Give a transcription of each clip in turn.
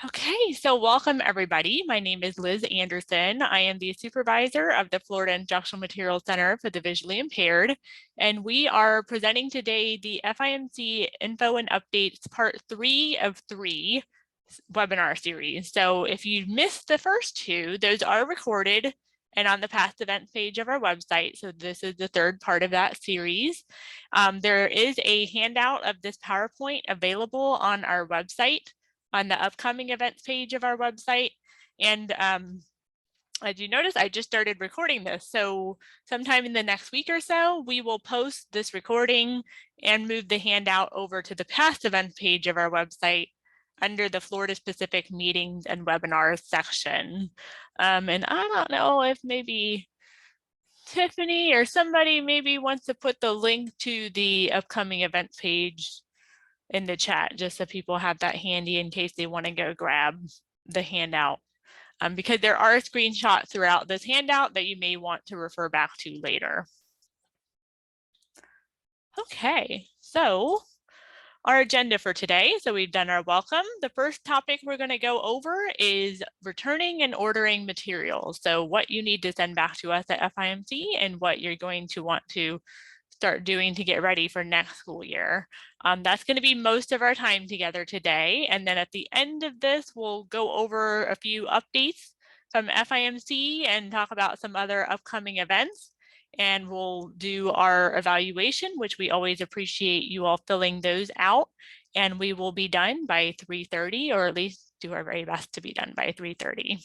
Okay, so welcome everybody. My name is Liz Anderson. I am the supervisor of the Florida Instructional Materials Center for the Visually Impaired, and we are presenting today the FIMC Info and Updates Part 3 of 3 webinar series. So if you missed the first two, those are recorded and on the past events page of our website. So this is the third part of that series. There is a handout of this PowerPoint available on our website on the upcoming events page of our website. And as you notice, I just started recording this. So sometime in the next week or so, we will post this recording and move the handout over to the past events page of our website under the Florida specific meetings and webinars section. And I don't know if maybe Tiffany or somebody maybe wants to put the link to the upcoming events page in the chat, just so people have that handy in case they want to go grab the handout. Because there are screenshots throughout this handout that you may want to refer back to later. Okay, so our agenda for today. So we've done our welcome. The first topic we're going to go over is returning and ordering materials. So what you need to send back to us at FIMC and what you're going to want to start doing to get ready for next school year. That's going to be most of our time together today. And then at the end of this, we'll go over a few updates from FIMC and talk about some other upcoming events. And we'll do our evaluation, which we always appreciate you all filling those out. And we will be done by 3:30, or at least do our very best to be done by 3:30.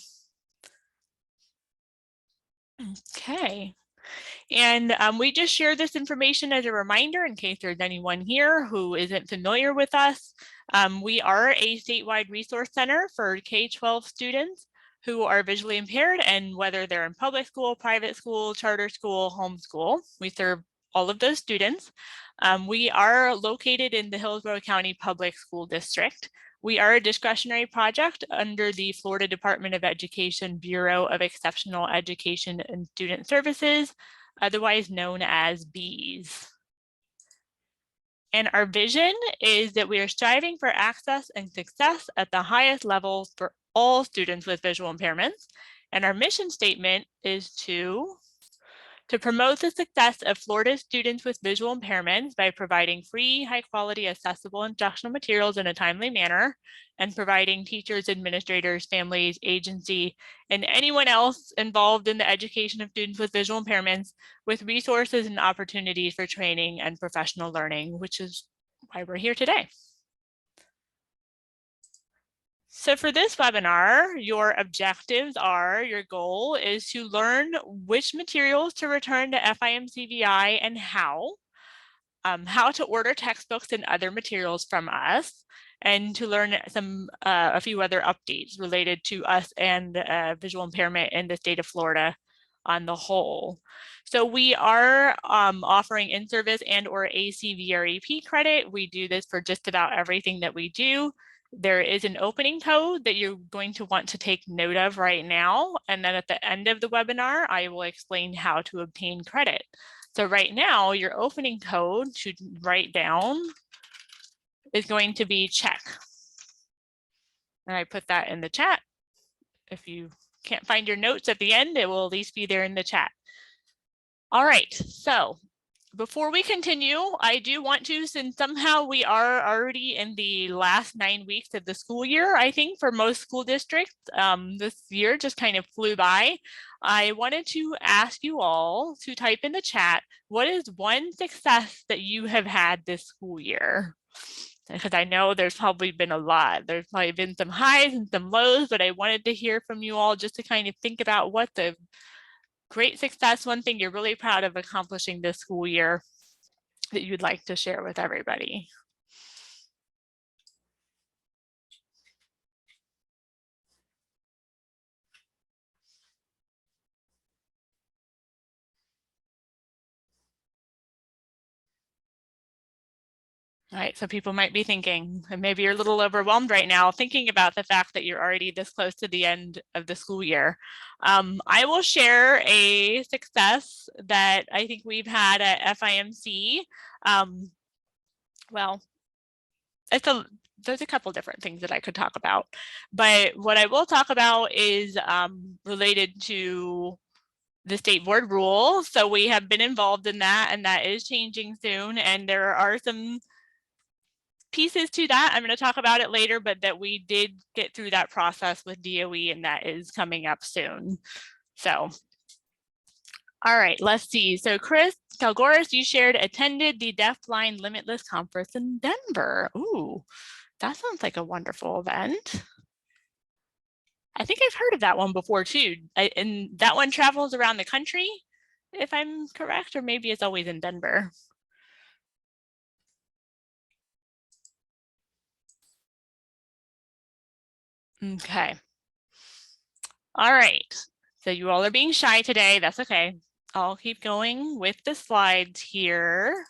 Okay. And we just share this information as a reminder in case there's anyone here who isn't familiar with us. We are a statewide resource center for K-12 students who are visually impaired, and whether they're in public school, private school, charter school, homeschool, we serve all of those students. We are located in the Hillsborough County Public School District. We are a discretionary project under the Florida Department of Education Bureau of Exceptional Education and Student Services, otherwise known as BEES. And our vision is that we are striving for access and success at the highest levels for all students with visual impairments. And our mission statement is to promote the success of Florida students with visual impairments by providing free, high-quality, accessible instructional materials in a timely manner, and providing teachers, administrators, families, agency, and anyone else involved in the education of students with visual impairments with resources and opportunities for training and professional learning, which is why we're here today. So for this webinar, your objectives are, your goal is to learn which materials to return to FIMC-VI and how to order textbooks and other materials from us, and to learn a few other updates related to us and visual impairment in the state of Florida on the whole. So we are offering in-service and or ACVREP credit. We do this for just about everything that we do. There is an opening code that you're going to want to take note of right now. And then at the end of the webinar, I will explain how to obtain credit. So right now, your opening code to write down is going to be check. And I put that in the chat. If you can't find your notes at the end, it will at least be there in the chat. All right, so before we continue, I do want to, since somehow we are already in the last 9 weeks of the school year, I think for most school districts, this year just kind of flew by. I wanted to ask you all to type in the chat, what is one success that you have had this school year? Because I know there's probably been a lot. There's probably been some highs and some lows, but I wanted to hear from you all just to kind of think about what the great success, one thing you're really proud of accomplishing this school year that you'd like to share with everybody. All right, so people might be thinking, and maybe you're a little overwhelmed right now, thinking about the fact that you're already this close to the end of the school year. I will share a success that I think we've had at FIMC. Well, it's there's a couple different things that I could talk about, but what I will talk about is related to the state board rule. So we have been involved in that, and that is changing soon. And there are some pieces to that. I'm going to talk about it later, but that we did get through that process with DOE, and that is coming up soon. So, all right, let's see. So Chris Kalgoris, you attended the Deafblind Limitless Conference in Denver. Ooh, that sounds like a wonderful event. I think I've heard of that one before too. And that one travels around the country, if I'm correct, or maybe it's always in Denver. Okay. All right. So you all are being shy today. That's okay. I'll keep going with the slides here.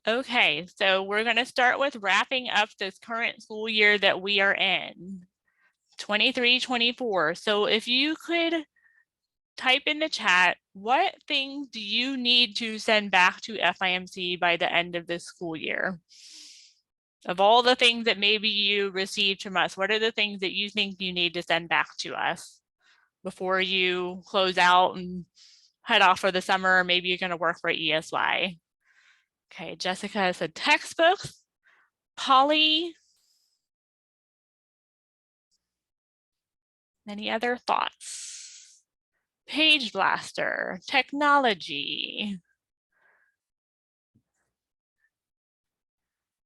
Okay, so we're going to start with wrapping up this current school year that we are in, 23-24. So if you could type in the chat, what things do you need to send back to FIMC by the end of this school year? Of all the things that maybe you received from us, what are the things that you think you need to send back to us before you close out and head off for the summer? Or maybe you're going to work for ESY. Okay, Jessica said textbooks. Polly, any other thoughts? Page Blaster, technology.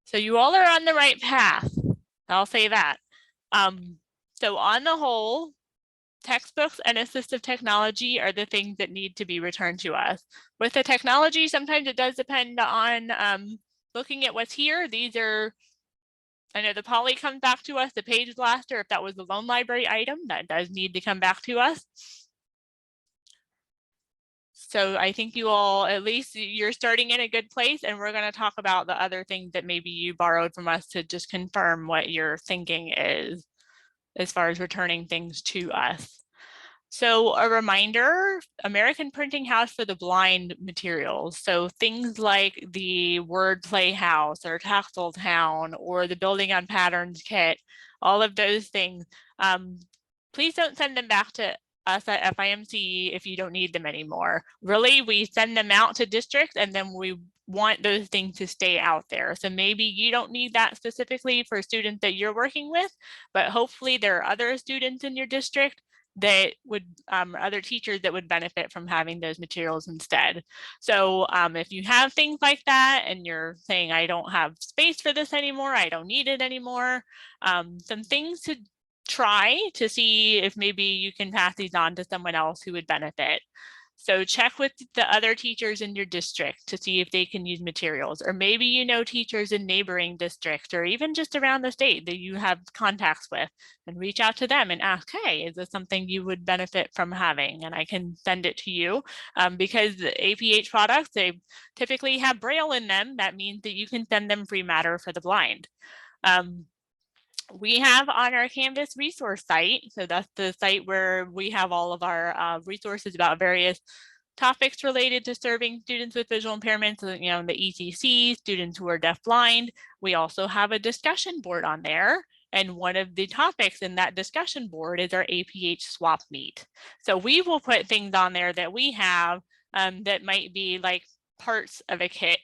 So you all are on the right path. I'll say that. So on the whole, textbooks and assistive technology are the things that need to be returned to us. With the technology, sometimes it does depend on looking at what's here. These are, I know the Poly comes back to us, the Page Blaster, if that was the loan library item, that does need to come back to us. So I think you all, at least you're starting in a good place, and we're going to talk about the other things that maybe you borrowed from us to just confirm what your thinking is as far as returning things to us. So a reminder, American Printing House for the Blind materials. So things like the Word Playhouse or Tactile Town or the Building on Patterns kit, all of those things. Please don't send them back to us at FIMC if you don't need them anymore. Really, we send them out to districts, and then we want those things to stay out there. So maybe you don't need that specifically for students that you're working with, but hopefully there are other students in your district that would, other teachers that would benefit from having those materials instead. So if you have things like that and you're saying, I don't have space for this anymore, I don't need it anymore, some things to try to see if maybe you can pass these on to someone else who would benefit. So check with the other teachers in your district to see if they can use materials, or maybe you know teachers in neighboring districts or even just around the state that you have contacts with, and reach out to them and ask, hey, is this something you would benefit from having? And I can send it to you because the APH products, they typically have Braille in them. That means that you can send them free matter for the blind. We have on our Canvas resource site, so that's the site where we have all of our resources about various topics related to serving students with visual impairments, you know, the ETC, students who are deaf-blind. We also have a discussion board on there, and one of the topics in that discussion board is our APH swap meet. So we will put things on there that we have that might be like parts of a kit,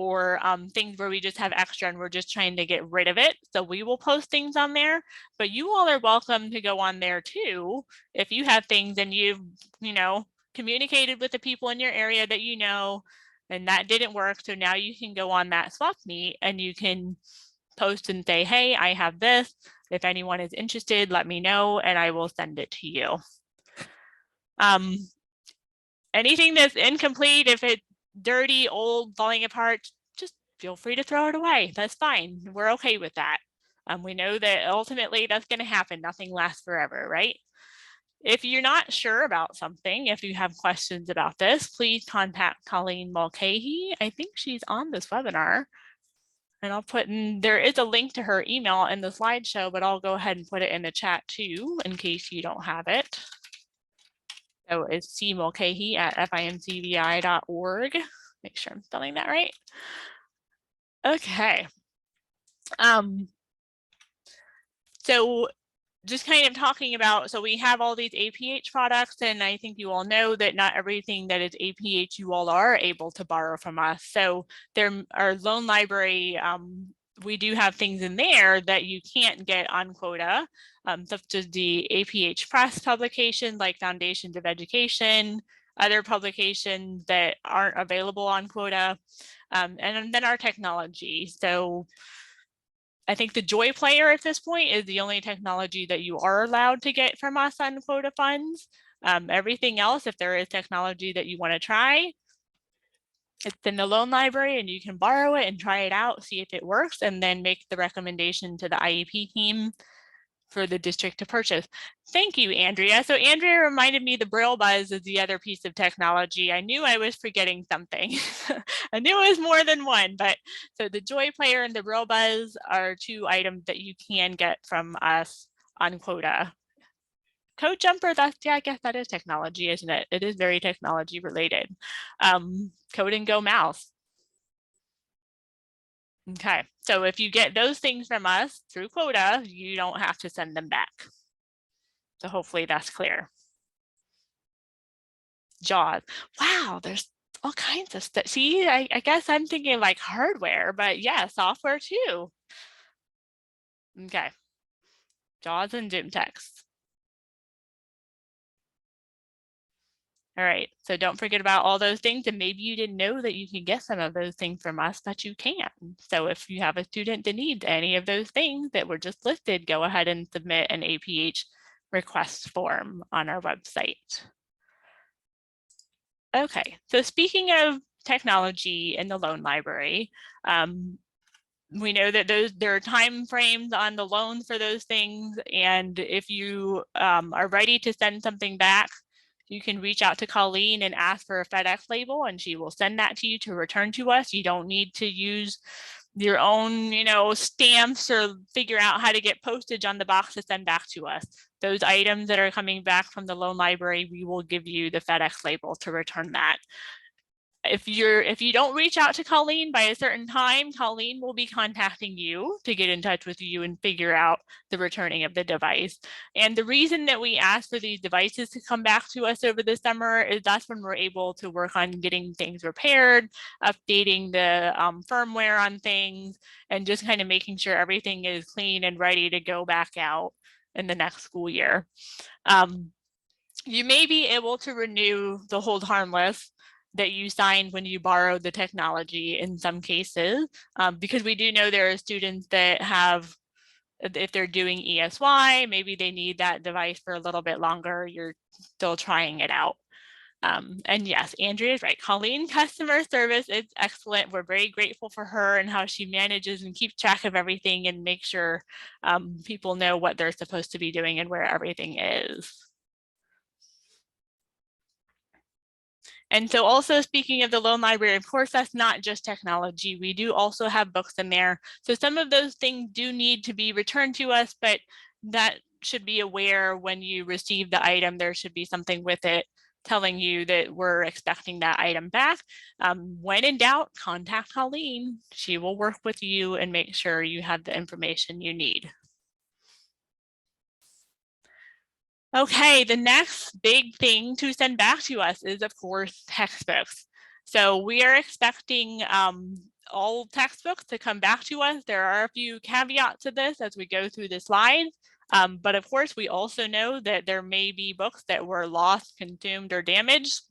or things where we just have extra and we're just trying to get rid of it. So we will post things on there, but you all are welcome to go on there too. If you have things and you've, you know, communicated with the people in your area that you know, and that didn't work. So now you can go on that swap meet and you can post and say, hey, I have this. If anyone is interested, let me know and I will send it to you. Anything that's incomplete, if it's dirty, old, falling apart, just feel free to throw it away. That's fine. We're okay with that. We know that ultimately that's going to happen. Nothing lasts forever, right? If you're not sure about something, if you have questions about this, please contact Colleen Mulcahy. I think she's on this webinar. And I'll put in, there is a link to her email in the slideshow, but I'll go ahead and put it in the chat too, in case you don't have it. So it's cmulcahy@fimcvi.org. Make sure I'm spelling that right. Okay. So just kind of talking about, so we have all these APH products, and I think you all know that not everything that is APH you all are able to borrow from us. So there, our loan library, we do have things in there that you can't get on quota, such as the APH Press publication, like Foundations of Education, other publications that aren't available on quota, and then our technology. So I think the Joy Player at this point is the only technology that you are allowed to get from us on quota funds. Everything else, if there is technology that you want to try, it's in the loan library and you can borrow it and try it out, see if it works, and then make the recommendation to the IEP team for the district to purchase. Thank you, Andrea. So Andrea reminded me the Braille Buzz is the other piece of technology. I knew I was forgetting something. I knew it was more than one, but so the Joy Player and the Braille Buzz are two items that you can get from us on quota. Code Jumper, that's, yeah, I guess that is technology, isn't it? It is very technology related. Code and Go Mouse. Okay, so if you get those things from us through quota, you don't have to send them back. So hopefully that's clear. JAWS. Wow, there's all kinds of stuff. See, I guess I'm thinking like hardware, but yeah, software too. Okay. JAWS and Zoom text. All right, so don't forget about all those things, and maybe you didn't know that you can get some of those things from us, but you can. So if you have a student that needs any of those things that were just listed, go ahead and submit an APH request form on our website. Okay, so speaking of technology in the loan library, we know that there are time frames on the loan for those things, and if you are ready to send something back, you can reach out to Colleen and ask for a FedEx label, and she will send that to you to return to us. You don't need to use your own, stamps or figure out how to get postage on the box to send back to us. Those items that are coming back from the loan library, we will give you the FedEx label to return that. If you don't reach out to Colleen by a certain time, Colleen will be contacting you to get in touch with you and figure out the returning of the device. And the reason that we ask for these devices to come back to us over the summer is that's when we're able to work on getting things repaired, updating the firmware on things, and just kind of making sure everything is clean and ready to go back out in the next school year. You may be able to renew the hold harmless that you signed when you borrowed the technology in some cases, because we do know there are students that have, if they're doing ESY, maybe they need that device for a little bit longer, you're still trying it out. And yes, Andrea is right. Colleen customer service is excellent. We're very grateful for her and how she manages and keeps track of everything and make sure people know what they're supposed to be doing and where everything is. And so also speaking of the loan library, of course, that's not just technology. We do also have books in there. So some of those things do need to be returned to us, but that should be aware when you receive the item, there should be something with it telling you that we're expecting that item back. When in doubt, contact Colleen. She will work with you and make sure you have the information you need. Okay, the next big thing to send back to us is, of course, textbooks. So we are expecting all textbooks to come back to us. There are a few caveats to this as we go through the slides. But of course, we also know that there may be books that were lost, consumed, or damaged.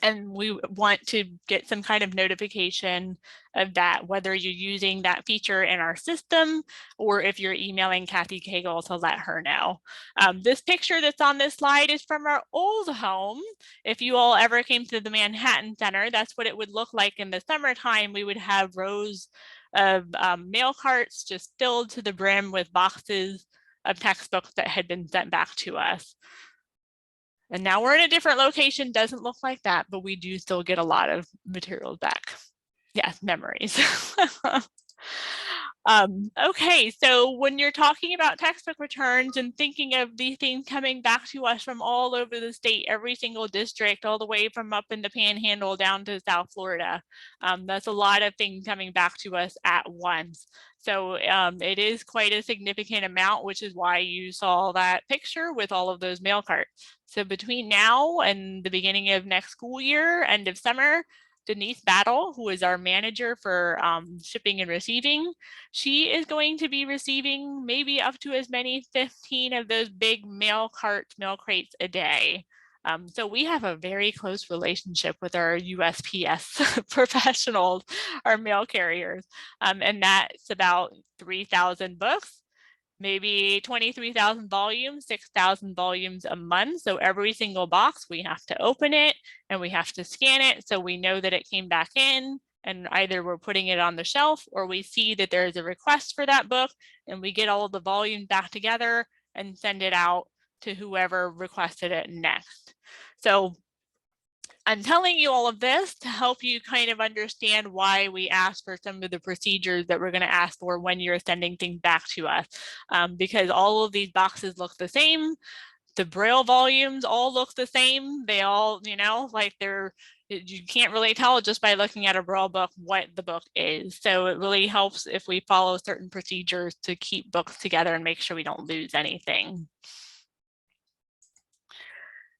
And we want to get some kind of notification of that, whether you're using that feature in our system or if you're emailing Kathy Cagle to let her know. This picture that's on this slide is from our old home. If you all ever came to the Manhattan Center, that's what it would look like in the summertime. We would have rows of mail carts just filled to the brim with boxes of textbooks that had been sent back to us. And now we're in a different location, doesn't look like that, but we do still get a lot of materials back. Yes, memories. Okay, so when you're talking about textbook returns and thinking of these things coming back to us from all over the state, every single district, all the way from up in the Panhandle down to South Florida, that's a lot of things coming back to us at once. So it is quite a significant amount, which is why you saw that picture with all of those mail carts. So between now and the beginning of next school year, end of summer, Denise Battle, who is our manager for shipping and receiving, she is going to be receiving maybe up to as many 15 of those big mail crates a day. So we have a very close relationship with our USPS professionals, our mail carriers, and that's about 3,000 books, maybe 23,000 volumes, 6,000 volumes a month. So every single box, we have to open it and we have to scan it so we know that it came back in, and either we're putting it on the shelf or we see that there's a request for that book and we get all of the volumes back together and send it out to whoever requested it next. So I'm telling you all of this to help you kind of understand why we ask for some of the procedures that we're going to ask for when you're sending things back to us, because all of these boxes look the same. The Braille volumes all look the same. They all, like you can't really tell just by looking at a Braille book what the book is. So it really helps if we follow certain procedures to keep books together and make sure we don't lose anything.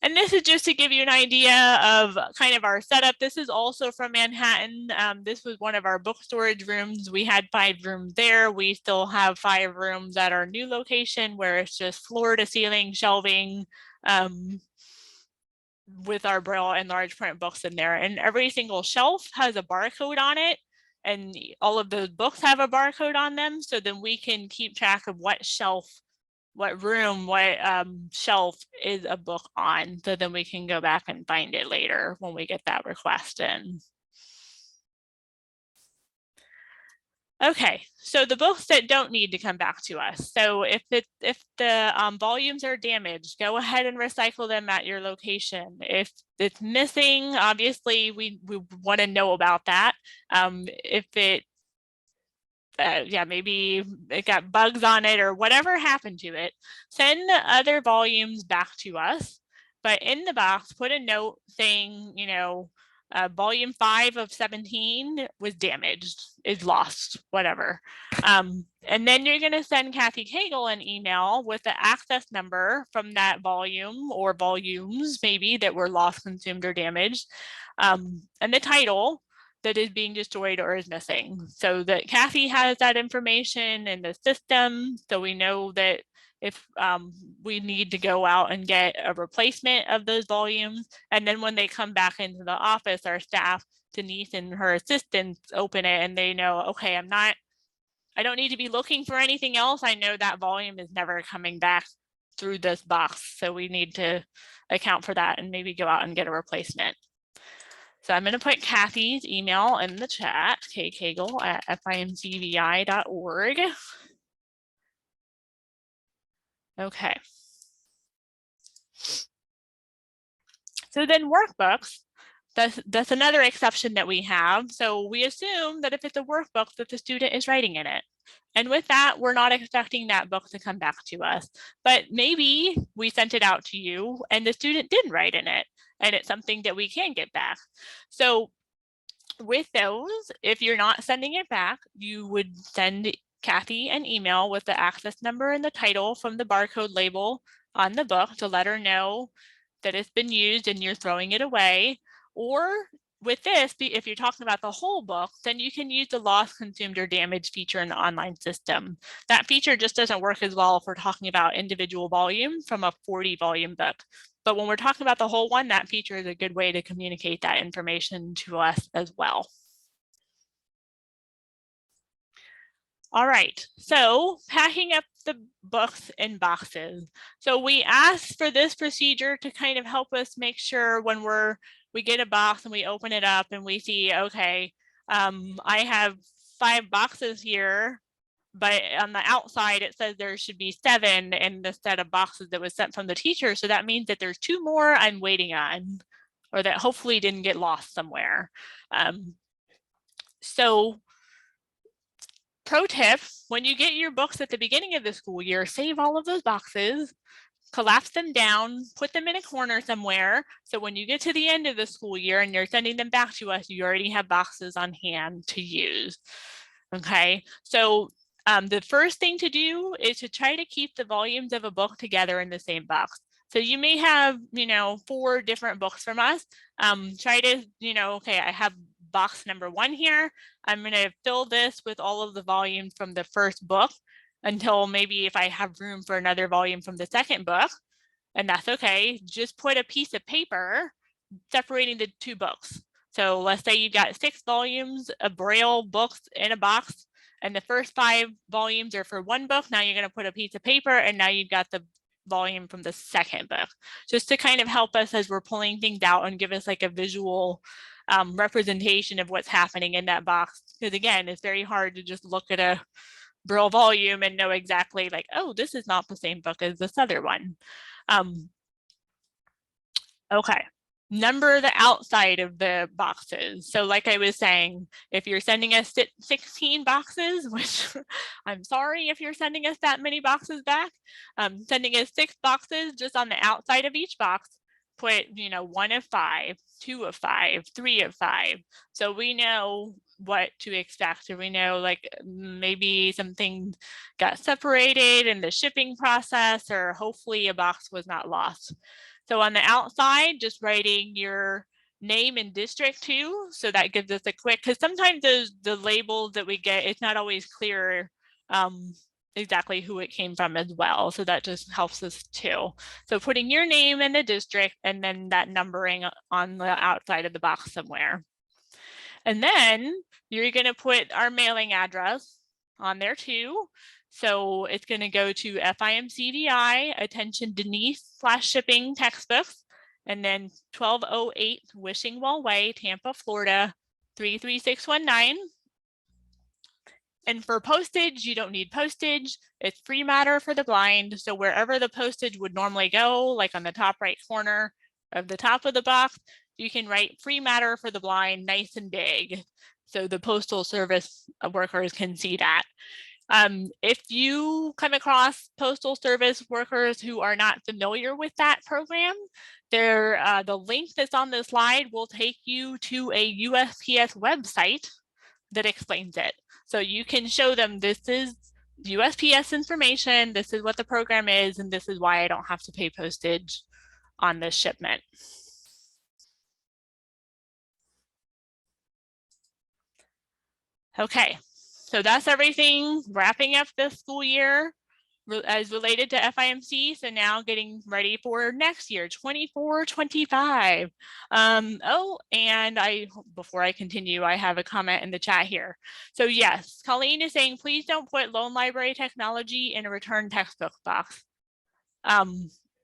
And this is just to give you an idea of kind of our setup. This is also from Manhattan. This was one of our book storage rooms. We had 5 rooms there. We still have 5 rooms at our new location where it's just floor to ceiling shelving with our Braille and large print books in there. And every single shelf has a barcode on it. And all of those books have a barcode on them. So then we can keep track of what shelf, what room, what shelf is a book on. So then we can go back and find it later when we get that request in. Okay, so the books that don't need to come back to us. So if the volumes are damaged, go ahead and recycle them at your location. If it's missing, obviously we want to know about that. If it maybe it got bugs on it or whatever happened to it, send other volumes back to us. But in the box, put a note saying, volume 5 of 17 was damaged, is lost, whatever. And then you're going to send Kathy Cagle an email with the access number from that volume or volumes maybe that were lost, consumed, or damaged, and the title that is being destroyed or is missing, so that Kathy has that information in the system, so we know that if we need to go out and get a replacement of those volumes. And then when they come back into the office, our staff, Denise and her assistants, open it and they know, okay, I don't need to be looking for anything else. I know that volume is never coming back through this box. So we need to account for that and maybe go out and get a replacement. So I'm going to put Kathy's email in the chat, kcagle@fimcvi.org. Okay. So then workbooks, that's another exception that we have. So we assume that if it's a workbook that the student is writing in it. And with that, we're not expecting that book to come back to us. But maybe we sent it out to you and the student didn't write in it, and it's something that we can get back. So with those, if you're not sending it back, you would send Kathy an email with the access number and the title from the barcode label on the book to let her know that it's been used and you're throwing it away. Or with this, if you're talking about the whole book, then you can use the lost, consumed, or damaged feature in the online system. That feature just doesn't work as well if we're talking about individual volumes from a 40 volume book. But when we're talking about the whole one, that feature is a good way to communicate that information to us as well. All right, so packing up the books in boxes. So we asked for this procedure to kind of help us make sure when we get a box and we open it up and we see, okay, I have 5 boxes here, but on the outside it says there should be 7 in the set of boxes that was sent from the teacher. So that means that there's 2 more I'm waiting on, or that hopefully didn't get lost somewhere. So pro tip, when you get your books at the beginning of the school year, save all of those boxes, collapse them down, put them in a corner somewhere. So when you get to the end of the school year and you're sending them back to us, you already have boxes on hand to use. Okay, so the first thing to do is to try to keep the volumes of a book together in the same box. So you may have, 4 different books from us. Try to, okay, I have box number 1 here. I'm going to fill this with all of the volumes from the first book until maybe if I have room for another volume from the second book, and that's okay. Just put a piece of paper separating the 2 books. So let's say you've got 6 volumes of Braille books in a box, and the first 5 volumes are for one book. Now you're going to put a piece of paper, and now you've got the volume from the second book, just to kind of help us as we're pulling things out and give us like a visual representation of what's happening in that box. Because again, it's very hard to just look at a Braille volume and know exactly like, oh, this is not the same book as this other one. Okay. Number the outside of the boxes. So like I was saying, if you're sending us 16 boxes, which I'm sorry if you're sending us that many boxes back, sending us 6 boxes, just on the outside of each box, put, 1 of 5, 2 of 5, 3 of 5. So we know what to expect. So we know like maybe something got separated in the shipping process, or hopefully a box was not lost. So on the outside, just writing your name and district too. So that gives us a quick, because sometimes the labels that we get, it's not always clear exactly who it came from as well. So that just helps us too. So putting your name and the district, and then that numbering on the outside of the box somewhere. And then you're going to put our mailing address on there too. So it's going to go to FIMC-VI, attention Denise /shipping textbooks, and then 1208 Wishing-Well Way, Tampa, Florida, 33619. And for postage, you don't need postage. It's free matter for the blind. So wherever the postage would normally go, like on the top right corner of the top of the box, you can write free matter for the blind nice and big, so the postal service workers can see that. If you come across postal service workers who are not familiar with that program, the link that's on the slide will take you to a USPS website that explains it. So you can show them, this is USPS information, this is what the program is, and this is why I don't have to pay postage on this shipment. Okay, so that's everything wrapping up this school year as related to FIMC. So now getting ready for next year, 24-25. Oh, and before I continue, I have a comment in the chat here. So yes, Colleen is saying, please don't put loan library technology in a return textbook box.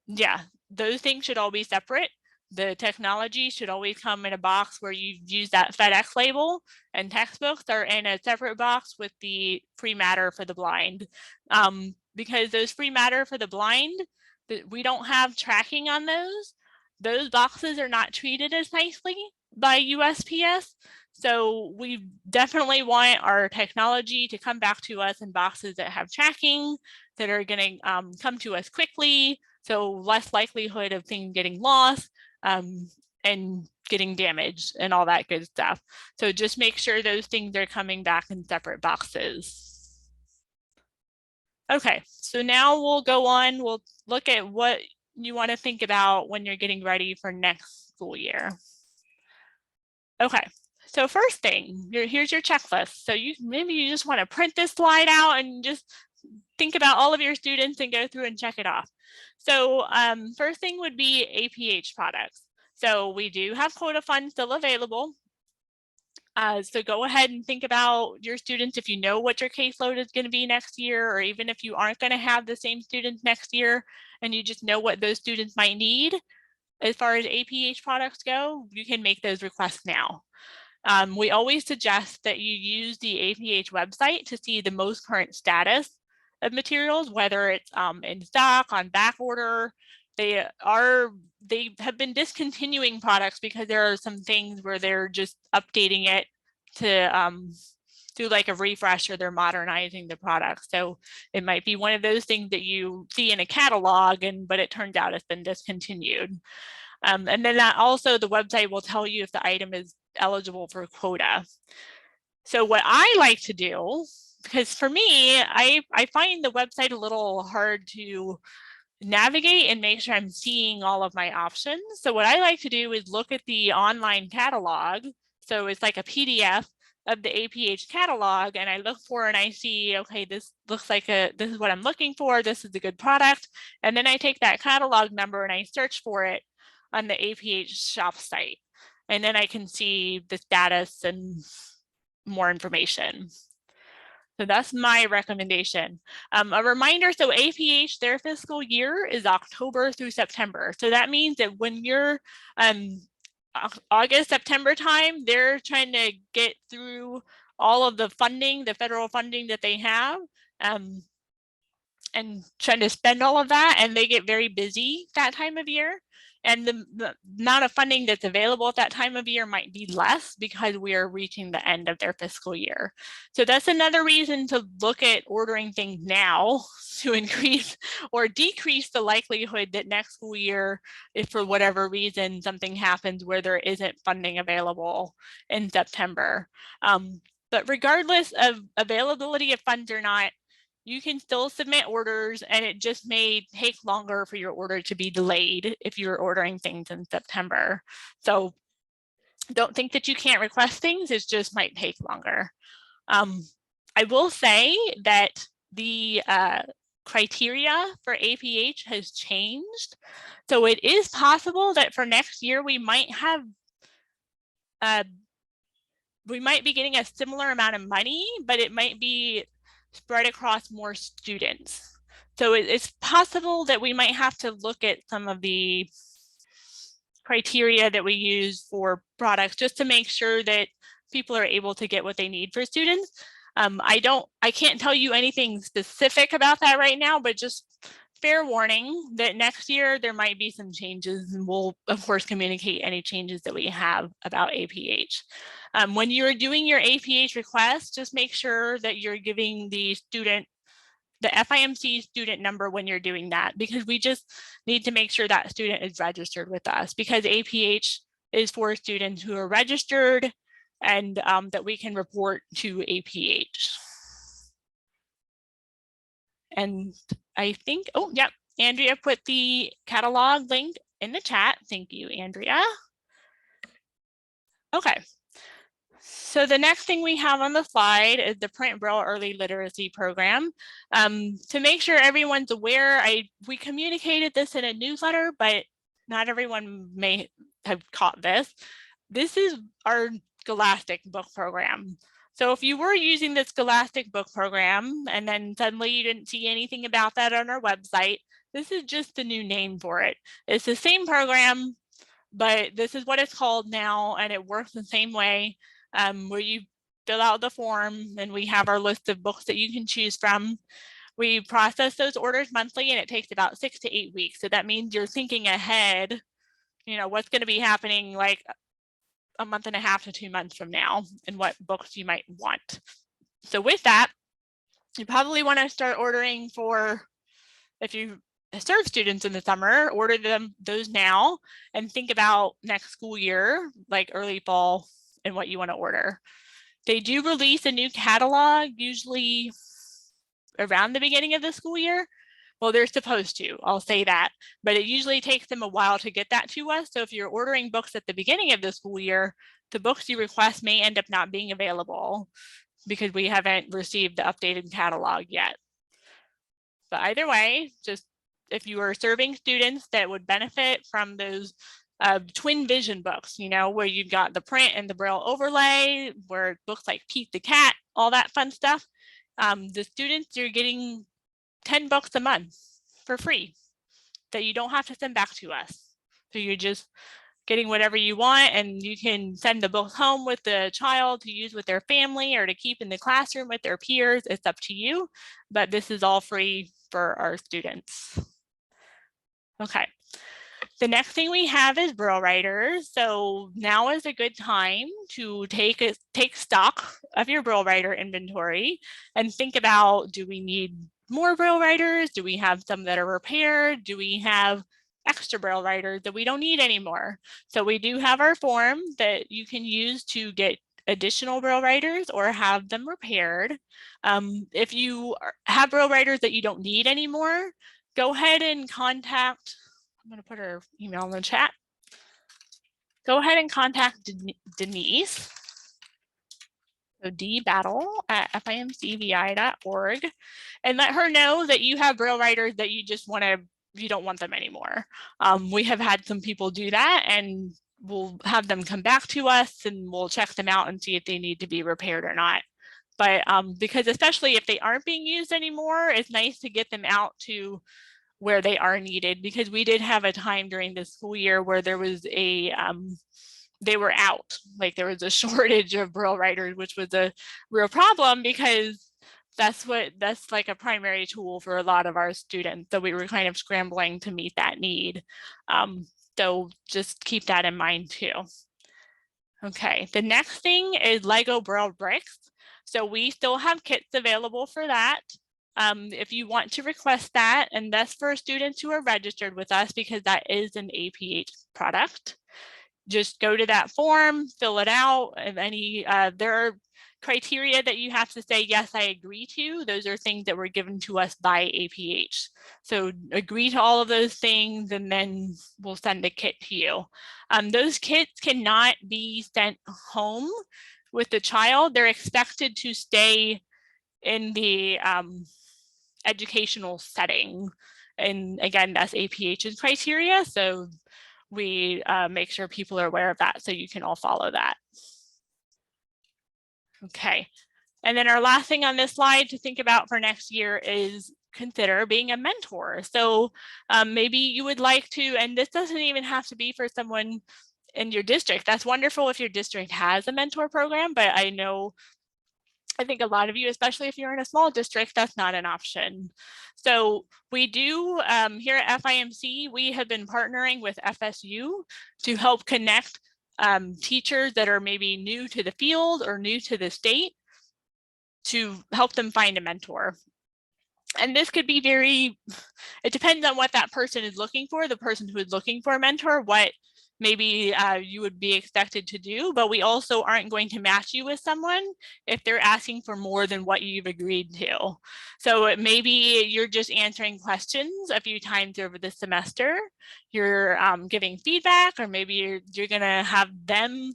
Yeah, those things should all be separate. The technology should always come in a box where you use that FedEx label, and textbooks are in a separate box with the free matter for the blind. Because those free matter for the blind, we don't have tracking on those. Those boxes are not treated as nicely by USPS. So we definitely want our technology to come back to us in boxes that have tracking, that are going to come to us quickly. So less likelihood of things getting lost and getting damaged and all that good stuff. So just make sure those things are coming back in separate boxes. Okay, so now we'll go on, we'll look at what you want to think about when you're getting ready for next school year. Okay, so first thing, here's your checklist. So maybe you just want to print this slide out and just think about all of your students and go through and check it off. So first thing would be APH products. So we do have quota funds still available. So go ahead and think about your students. If you know what your caseload is going to be next year, or even if you aren't going to have the same students next year and you just know what those students might need as far as APH products go, you can make those requests now. We always suggest that you use the APH website to see the most current status of materials, whether it's in stock, on back order. They have been discontinuing products because there are some things where they're just updating it to through like a refresh, or they're modernizing the product. So it might be one of those things that you see in a catalog, but it turns out it's been discontinued. And then that also, the website will tell you if the item is eligible for quota. So what I like to do, because for me, I find the website a little hard to navigate and make sure I'm seeing all of my options. So what I like to do is look at the online catalog. So it's like a PDF of the APH catalog, and I look for and I see, okay, this looks like this is what I'm looking for. This is a good product. And then I take that catalog number and I search for it on the APH shop site. And then I can see the status and more information. So that's my recommendation. A reminder, so APH, their fiscal year is October through September. So that means that when you're August, September time, they're trying to get through all of the funding, the federal funding that they have, and trying to spend all of that, and they get very busy that time of year. And the amount of funding that's available at that time of year might be less because we are reaching the end of their fiscal year. So that's another reason to look at ordering things now to increase or decrease the likelihood that next school year, if for whatever reason something happens where there isn't funding available in September. But regardless of availability of funds or not, you can still submit orders, and it just may take longer for your order to be delayed if you're ordering things in September. So don't think that you can't request things, it just might take longer. I will say that the criteria for APH has changed. So it is possible that for next year we might have we might be getting a similar amount of money, but it might be spread across more students. So it's possible that we might have to look at some of the criteria that we use for products just to make sure that people are able to get what they need for students. I can't tell you anything specific about that right now, but just fair warning that next year there might be some changes, and we'll of course communicate any changes that we have about APH. When you're doing your APH request, just make sure that you're giving the student the FIMC student number when you're doing that, because we just need to make sure that student is registered with us, because APH is for students who are registered and that we can report to APH. And I think, oh, yep, Andrea put the catalog link in the chat. Thank you, Andrea. Okay. So the next thing we have on the slide is the Print Braille Early Literacy Program. To make sure everyone's aware, we communicated this in a newsletter, but not everyone may have caught this. This is our Scholastic book program. So if you were using the Scholastic book program and then suddenly you didn't see anything about that on our website, this is just the new name for it. It's the same program, but this is what it's called now, and it works the same way, where you fill out the form and we have our list of books that you can choose from. We process those orders monthly, and it takes about 6 to 8 weeks. So that means you're thinking ahead, you know, what's going to be happening like a month and a half to 2 months from now and what books you might want. So with that, you probably want to start ordering for, if you serve students in the summer, order those now and think about next school year, like early fall, and what you want to order. They do release a new catalog usually around the beginning of the school year. Well, they're supposed to, I'll say that, but it usually takes them a while to get that to us. So if you're ordering books at the beginning of the school year, the books you request may end up not being available because we haven't received the updated catalog yet. But either way, just if you are serving students that would benefit from those twin vision books, you know, where you've got the print and the Braille overlay, where books like Pete the Cat, all that fun stuff, the students, you're getting 10 books a month for free that you don't have to send back to us. So you're just getting whatever you want, and you can send the books home with the child to use with their family or to keep in the classroom with their peers. It's up to you, but this is all free for our students. Okay, The next thing we have is Braille writers. So now is a good time to take stock of your Braille writer inventory and think about, do we need more Braille writers? Do we have some that are repaired? Do we have extra Braille writers that we don't need anymore? So we do have our form that you can use to get additional Braille writers or have them repaired. If you have Braille writers that you don't need anymore, go ahead and contact, I'm going to put her email in the chat. Go ahead and contact Denise, so dbattle@fimcvi.org, and let her know that you have Braille writers that you just you don't want them anymore. We have had some people do that, and we'll have them come back to us and we'll check them out and see if they need to be repaired or not. But because especially if they aren't being used anymore, it's nice to get them out to where they are needed, because we did have a time during this school year where there was they were out, like there was a shortage of Braille writers, which was a real problem because that's like a primary tool for a lot of our students. So we were kind of scrambling to meet that need. So just keep that in mind too. Okay, the next thing is Lego Braille bricks. So we still have kits available for that. If you want to request that, and that's for students who are registered with us because that is an APH product. Just go to that form, fill it out, and there are criteria that you have to say, yes, I agree to. Those are things that were given to us by APH. So agree to all of those things, and then we'll send a kit to you. Those kits cannot be sent home with the child. They're expected to stay in the educational setting. And again, that's APH's criteria. So we make sure people are aware of that so you can all follow that. Okay. And then our last thing on this slide to think about for next year is consider being a mentor. So maybe you would like to, and this doesn't even have to be for someone in your district. That's wonderful if your district has a mentor program, but I think a lot of you, especially if you're in a small district, that's not an option. So we do here at FIMC, we have been partnering with FSU to help connect teachers that are maybe new to the field or new to the state to help them find a mentor. And this could be it depends on what that person is looking for, the person who is looking for a mentor, what maybe you would be expected to do, but we also aren't going to match you with someone if they're asking for more than what you've agreed to. So maybe you're just answering questions a few times over the semester, you're giving feedback, or maybe you're gonna have them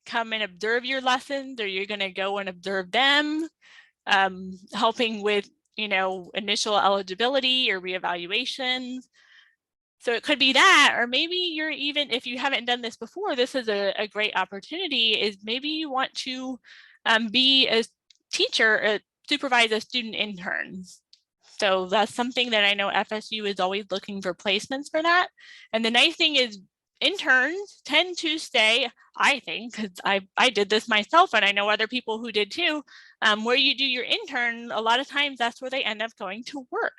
come and observe your lessons, or you're gonna go and observe them, helping with initial eligibility or reevaluations. So it could be that, or maybe you're even, if you haven't done this before, this is a great opportunity, is maybe you want to be a teacher, supervise a student intern. So that's something that I know FSU is always looking for placements for that. And the nice thing is interns tend to stay, I think, because I did this myself and I know other people who did too, where you do your intern, a lot of times that's where they end up going to work.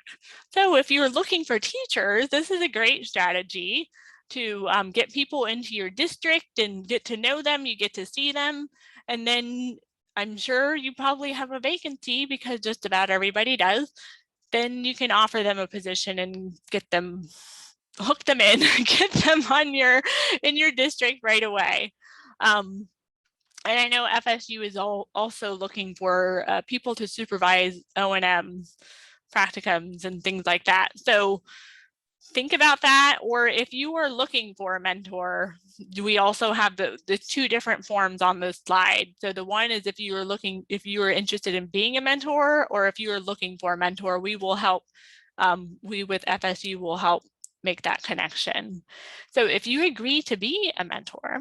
So if you're looking for teachers, this is a great strategy to get people into your district and get to know them, you get to see them, and then I'm sure you probably have a vacancy because just about everybody does. Then you can offer them a position and get them, hook them in, get them on in your district right away. And I know FSU is also looking for people to supervise O&M practicums and things like that. So think about that. Or if you are looking for a mentor, we also have the two different forms on the slide. So the one is if you are interested in being a mentor, or if you are looking for a mentor, we will help, we with FSU will help make that connection. So if you agree to be a mentor,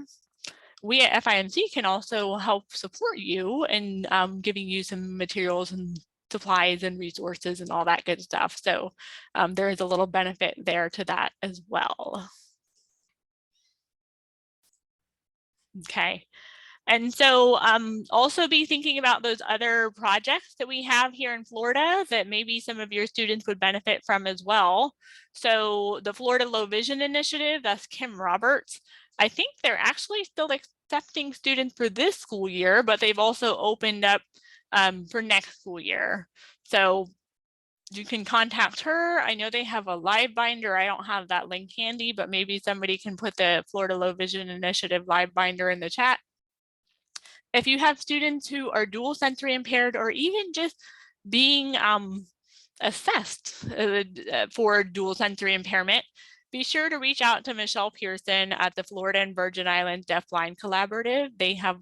we at FIMC can also help support you in giving you some materials and supplies and resources and all that good stuff. So there is a little benefit there to that as well. Okay. And so also be thinking about those other projects that we have here in Florida that maybe some of your students would benefit from as well. So the Florida Low Vision Initiative, that's Kim Roberts. I think they're actually still accepting students for this school year, but they've also opened up for next school year. So you can contact her. I know they have a live binder. I don't have that link handy, but maybe somebody can put the Florida Low Vision Initiative live binder in the chat. If you have students who are dual sensory impaired or even just being assessed for dual sensory impairment, be sure to reach out to Michelle Pearson at the Florida and Virgin Islands Deafblind Collaborative. They have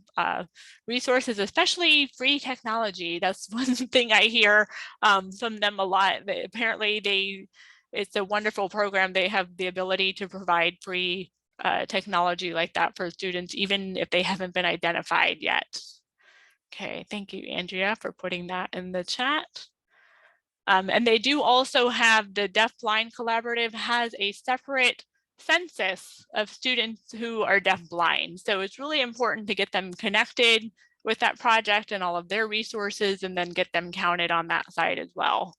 resources, especially free technology. That's one thing I hear from them a lot. Apparently, it's a wonderful program. They have the ability to provide free technology like that for students, even if they haven't been identified yet. Okay, thank you, Andrea, for putting that in the chat. And they do also have the Deafblind Collaborative has a separate census of students who are deafblind. So it's really important to get them connected with that project and all of their resources and then get them counted on that side as well.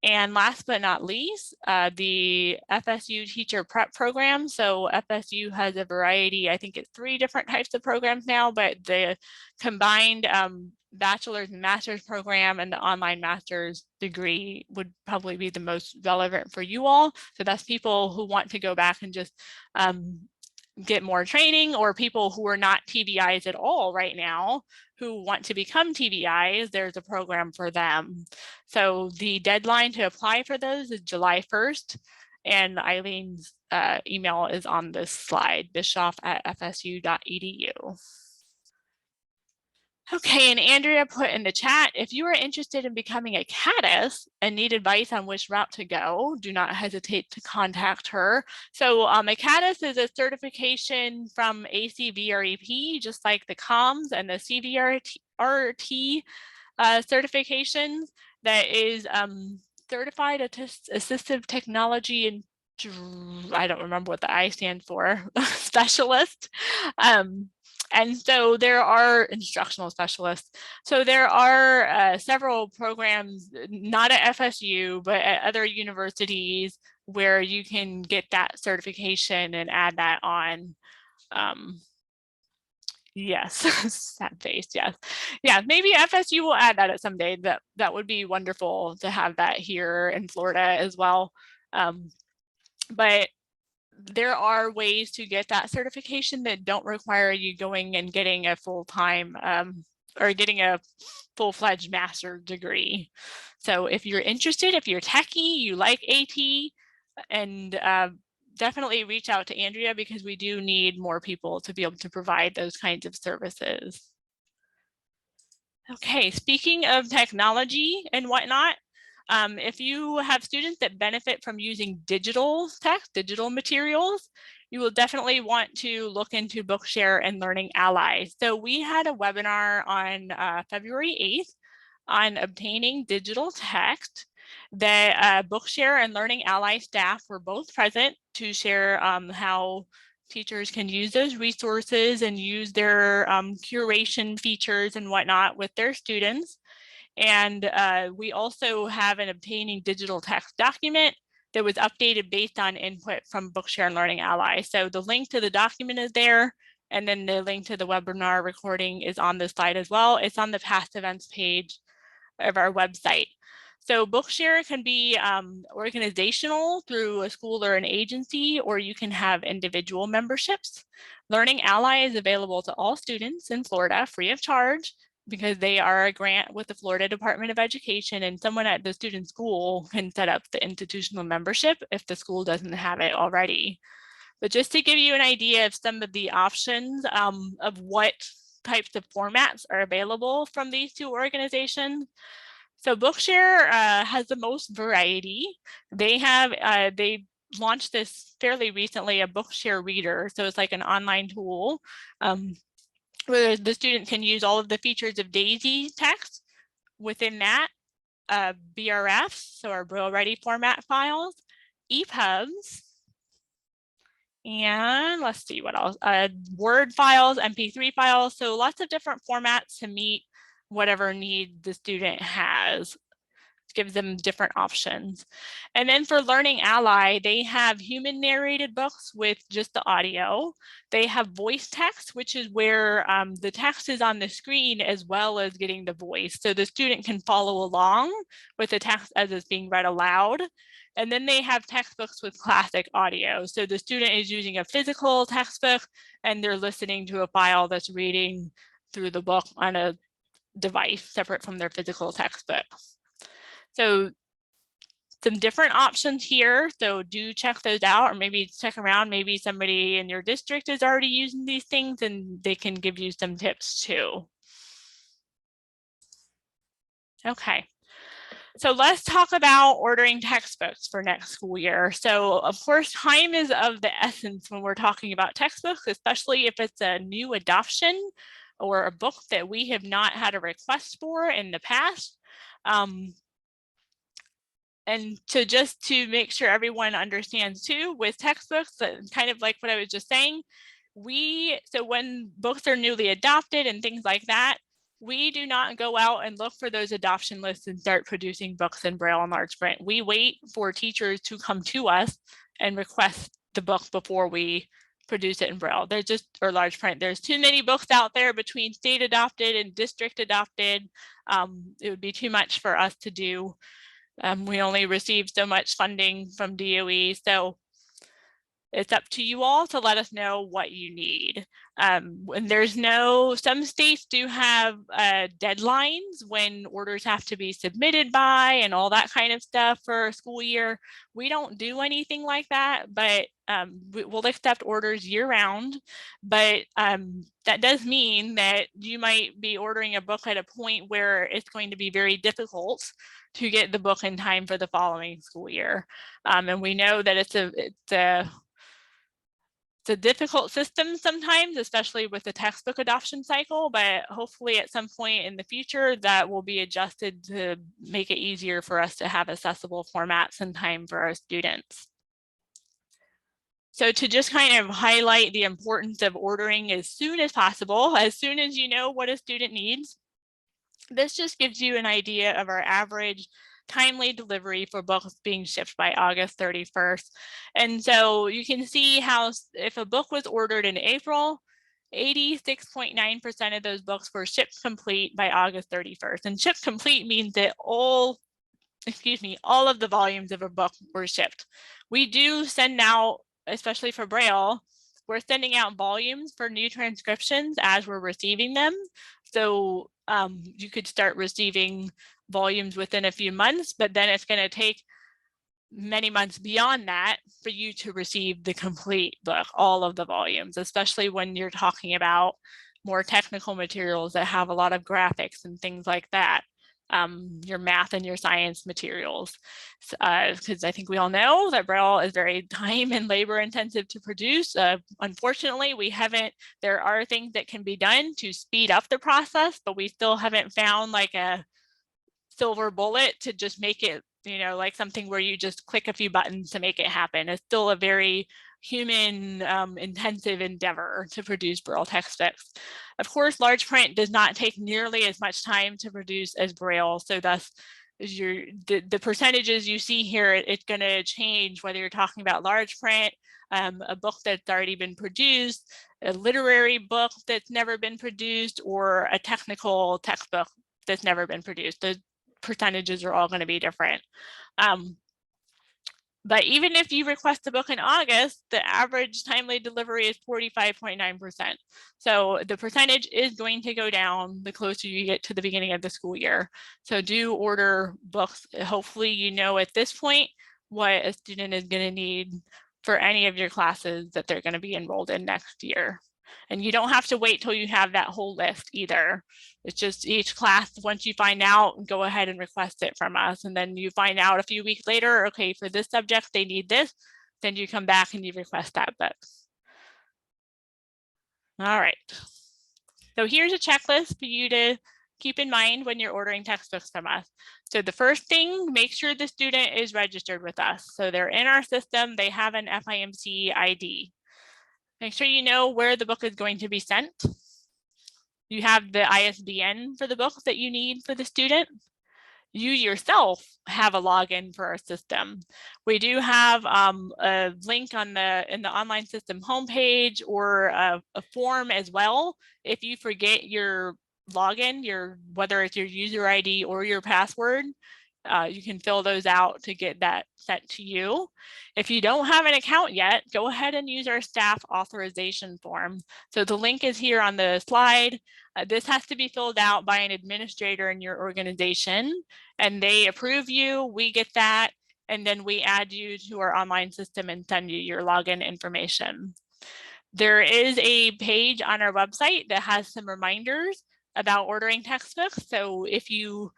And last but not least, the FSU teacher prep program. So FSU has a variety, I think it's 3 different types of programs now, but the combined bachelor's and master's program and the online master's degree would probably be the most relevant for you all. So that's people who want to go back and just get more training, or people who are not TBIs at all right now who want to become TBIs, there's a program for them. So the deadline to apply for those is July 1st, and Eileen's email is on this slide, bischoff@fsu.edu. Okay, and Andrea put in the chat, if you are interested in becoming a CADIS and need advice on which route to go, do not hesitate to contact her. So a CADIS is a certification from ACVREP, just like the COMS and the CVRT certifications, that is certified assistive technology and I don't remember what the I stand for, specialist. And so there are instructional specialists. So there are several programs, not at FSU, but at other universities where you can get that certification and add that on. Yes, sad face, yes. Yeah, maybe FSU will add that at some day. That would be wonderful to have that here in Florida as well. But there are ways to get that certification that don't require you going and getting a full-time or getting a full-fledged master's degree. So if you're interested, if you're techie, you like AT, and definitely reach out to Andrea, because we do need more people to be able to provide those kinds of services. Okay, speaking of technology and whatnot, if you have students that benefit from using digital text, digital materials, you will definitely want to look into Bookshare and Learning Ally. So we had a webinar on February 8th on obtaining digital text. The Bookshare and Learning Ally staff were both present to share how teachers can use those resources and use their curation features and whatnot with their students. And we also have an obtaining digital text document that was updated based on input from Bookshare and Learning Ally. So the link to the document is there, and then the link to the webinar recording is on this slide as well. It's on the past events page of our website. So Bookshare can be organizational through a school or an agency, or you can have individual memberships. Learning Ally is available to all students in Florida free of charge, because they are a grant with the Florida Department of Education, and someone at the student school can set up the institutional membership if the school doesn't have it already. But just to give you an idea of some of the options of what types of formats are available from these 2 organizations. So Bookshare has the most variety. They launched this fairly recently, a Bookshare Reader. So it's like an online tool where the student can use all of the features of DAISY text. Within that, BRFs, so our Braille Ready format files, EPUBs, And let's see what else, Word files, MP3 files. So lots of different formats to meet whatever need the student has. Gives them different options. And then for Learning Ally, they have human narrated books with just the audio. They have voice text, which is where the text is on the screen as well as getting the voice. So the student can follow along with the text as it's being read aloud. And then they have textbooks with classic audio. So the student is using a physical textbook and they're listening to a file that's reading through the book on a device separate from their physical textbook. So some different options here. So do check those out, or maybe check around. Maybe somebody in your district is already using these things and they can give you some tips too. Okay. So let's talk about ordering textbooks for next school year. So of course, time is of the essence when we're talking about textbooks, especially if it's a new adoption or a book that we have not had a request for in the past. And just to make sure everyone understands too, with textbooks, kind of like what I was just saying, so when books are newly adopted and things like that, we do not go out and look for those adoption lists and start producing books in Braille and large print. We wait for teachers to come to us and request the book before we produce it in Braille. Or large print. There's too many books out there between state adopted and district adopted. It would be too much for us to do. We only receive so much funding from DOE, so it's up to you all to let us know what you need. When some states do have deadlines when orders have to be submitted by and all that kind of stuff for a school year. We don't do anything like that, but we'll accept orders year round. But that does mean that you might be ordering a book at a point where it's going to be very difficult to get the book in time for the following school year. And we know that it's a difficult system sometimes, especially with the textbook adoption cycle, but hopefully at some point in the future that will be adjusted to make it easier for us to have accessible formats in time for our students. So to just kind of highlight the importance of ordering as soon as possible, as soon as you know what a student needs, this just gives you an idea of our average timely delivery for books being shipped by August 31st. And so you can see how if a book was ordered in April, 86.9% of those books were shipped complete by August 31st. And shipped complete means that all of the volumes of a book were shipped. We do send out, especially for Braille, we're sending out volumes for new transcriptions as we're receiving them. So you could start receiving volumes within a few months, but then it's going to take many months beyond that for you to receive the complete book, all of the volumes, especially when you're talking about more technical materials that have a lot of graphics and things like that. Your math and your science materials, because I think we all know that Braille is very time and labor intensive to produce. Unfortunately, there are things that can be done to speed up the process, but we still haven't found like a silver bullet to just make it, like something where you just click a few buttons to make it happen. It's still a very human intensive endeavor to produce Braille textbooks. Of course, large print does not take nearly as much time to produce as Braille, so thus the percentages you see here, it's going to change whether you're talking about large print, a book that's already been produced, a literary book that's never been produced, or a technical textbook that's never been produced. The percentages are all going to be different. But even if you request a book in August, the average timely delivery is 45.9%. So the percentage is going to go down the closer you get to the beginning of the school year. So do order books. Hopefully you know at this point what a student is going to need for any of your classes that they're going to be enrolled in next year. And you don't have to wait till you have that whole list either. It's just each class, once you find out, go ahead and request it from us. And then you find out a few weeks later, okay, for this subject, they need this. Then you come back and you request that book. All right. So here's a checklist for you to keep in mind when you're ordering textbooks from us. So the first thing, make sure the student is registered with us. So they're in our system, they have an FIMC ID. Make sure you know where the book is going to be sent. You have the ISBN for the book that you need for the student. You yourself have a login for our system. We do have a link on in the online system homepage, or a form as well. If you forget your login, whether it's your user ID or your password, you can fill those out to get that sent to you. If you don't have an account yet, go ahead and use our staff authorization form. So the link is here on the slide. This has to be filled out by an administrator in your organization, and they approve you. We get that, and then we add you to our online system and send you your login information. There is a page on our website that has some reminders about ordering textbooks. So if you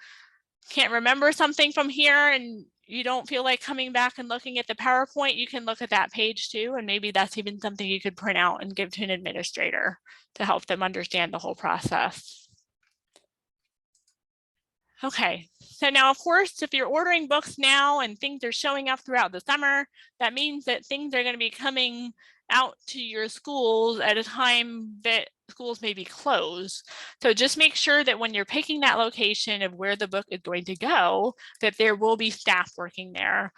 can't remember something from here and you don't feel like coming back and looking at the PowerPoint, you can look at that page too. And maybe that's even something you could print out and give to an administrator to help them understand the whole process. Okay, so now of course, if you're ordering books now and things are showing up throughout the summer, that means that things are going to be coming out to your schools at a time that schools may be closed. So just make sure that when you're picking that location of where the book is going to go, that there will be staff working there.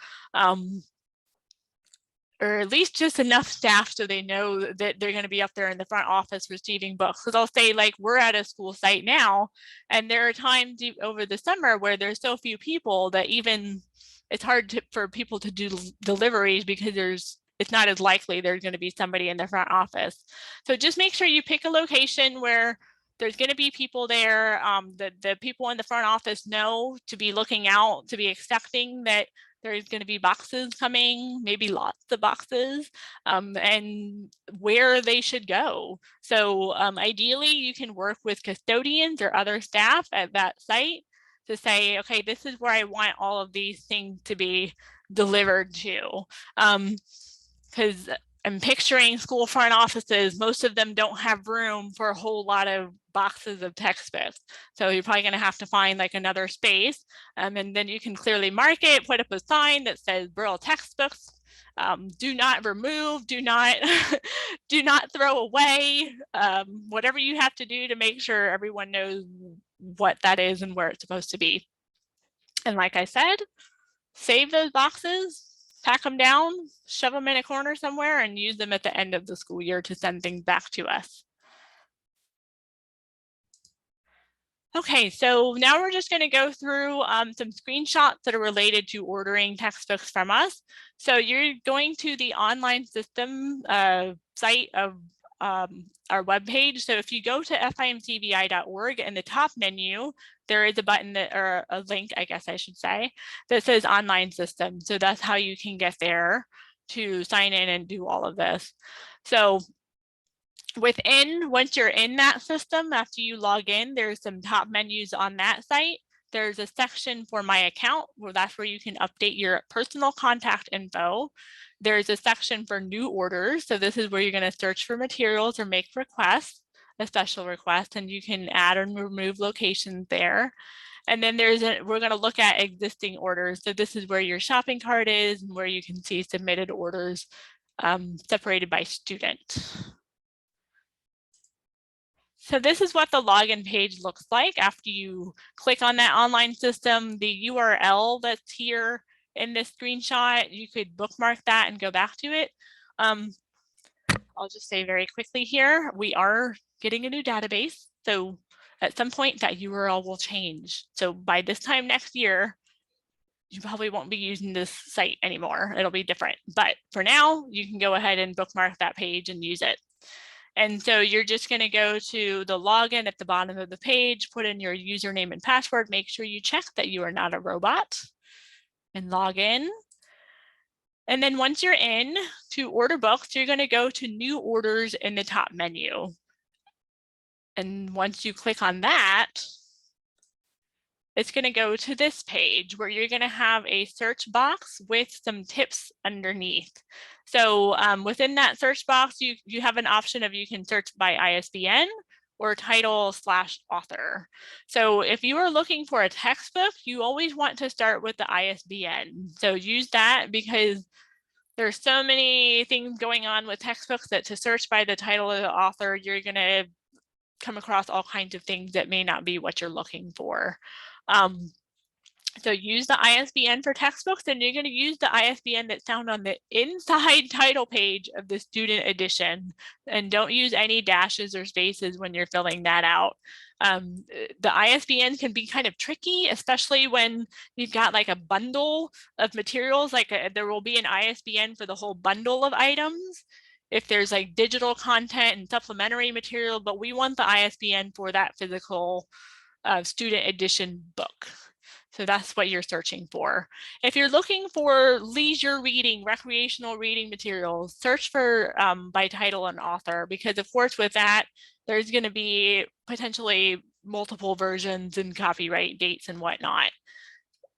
Or at least just enough staff so they know that they're going to be up there in the front office receiving books. Because I'll say, like, we're at a school site now, and there are times over the summer where there's so few people that even it's hard for people to do deliveries, because it's not as likely there's going to be somebody in the front office. So just make sure you pick a location where there's going to be people there. The people in the front office know to be looking out, to be expecting that there's going to be boxes coming, maybe lots of boxes, and where they should go. So ideally, you can work with custodians or other staff at that site to say, okay, this is where I want all of these things to be delivered to. Because I'm picturing school front offices, most of them don't have room for a whole lot of boxes of textbooks. So you're probably going to have to find like another space. And then you can clearly mark it, put up a sign that says Braille textbooks. Do not remove, do not do not throw away, whatever you have to do to make sure everyone knows what that is and where it's supposed to be. And like I said, save those boxes, pack them down, shove them in a corner somewhere, and use them at the end of the school year to send things back to us. Okay, so now we're just going to go through some screenshots that are related to ordering textbooks from us. So you're going to the online system site of our webpage. So if you go to FIMC-VI.org, in the top menu, there is a button or a link, I guess I should say, that says online system. So that's how you can get there to sign in and do all of this. So once you're in that system, after you log in, there's some top menus on that site. There's a section for my account, where that's where you can update your personal contact info. There's a section for new orders. So this is where you're going to search for materials or make requests, a special request, and you can add and remove locations there. And then we're going to look at existing orders. So this is where your shopping cart is and where you can see submitted orders separated by student. So this is what the login page looks like after you click on that online system. The URL that's here in this screenshot, you could bookmark that and go back to it. I'll just say very quickly here, we are getting a new database. So at some point that URL will change. So by this time next year, you probably won't be using this site anymore. It'll be different. But for now, you can go ahead and bookmark that page and use it. And so you're just going to go to the login at the bottom of the page, put in your username and password, make sure you check that you are not a robot, and log in. And then once you're in to order books, you're going to go to new orders in the top menu. And once you click on that, it's going to go to this page where you're going to have a search box with some tips underneath. So within that search box, you have an option of you can search by ISBN or title/author. So if you are looking for a textbook, you always want to start with the ISBN. So use that because There's so many things going on with textbooks that to search by the title of the author, you're going to come across all kinds of things that may not be what you're looking for. So use the ISBN for textbooks, and you're going to use the ISBN that's found on the inside title page of the student edition. And don't use any dashes or spaces when you're filling that out. The ISBN can be kind of tricky, especially when you've got like a bundle of materials, like there will be an ISBN for the whole bundle of items if there's like digital content and supplementary material, but we want the ISBN for that physical student edition book. So that's what you're searching for. If you're looking for leisure reading, recreational reading materials, search for by title and author, because of course with that, there's going to be potentially multiple versions and copyright dates and whatnot.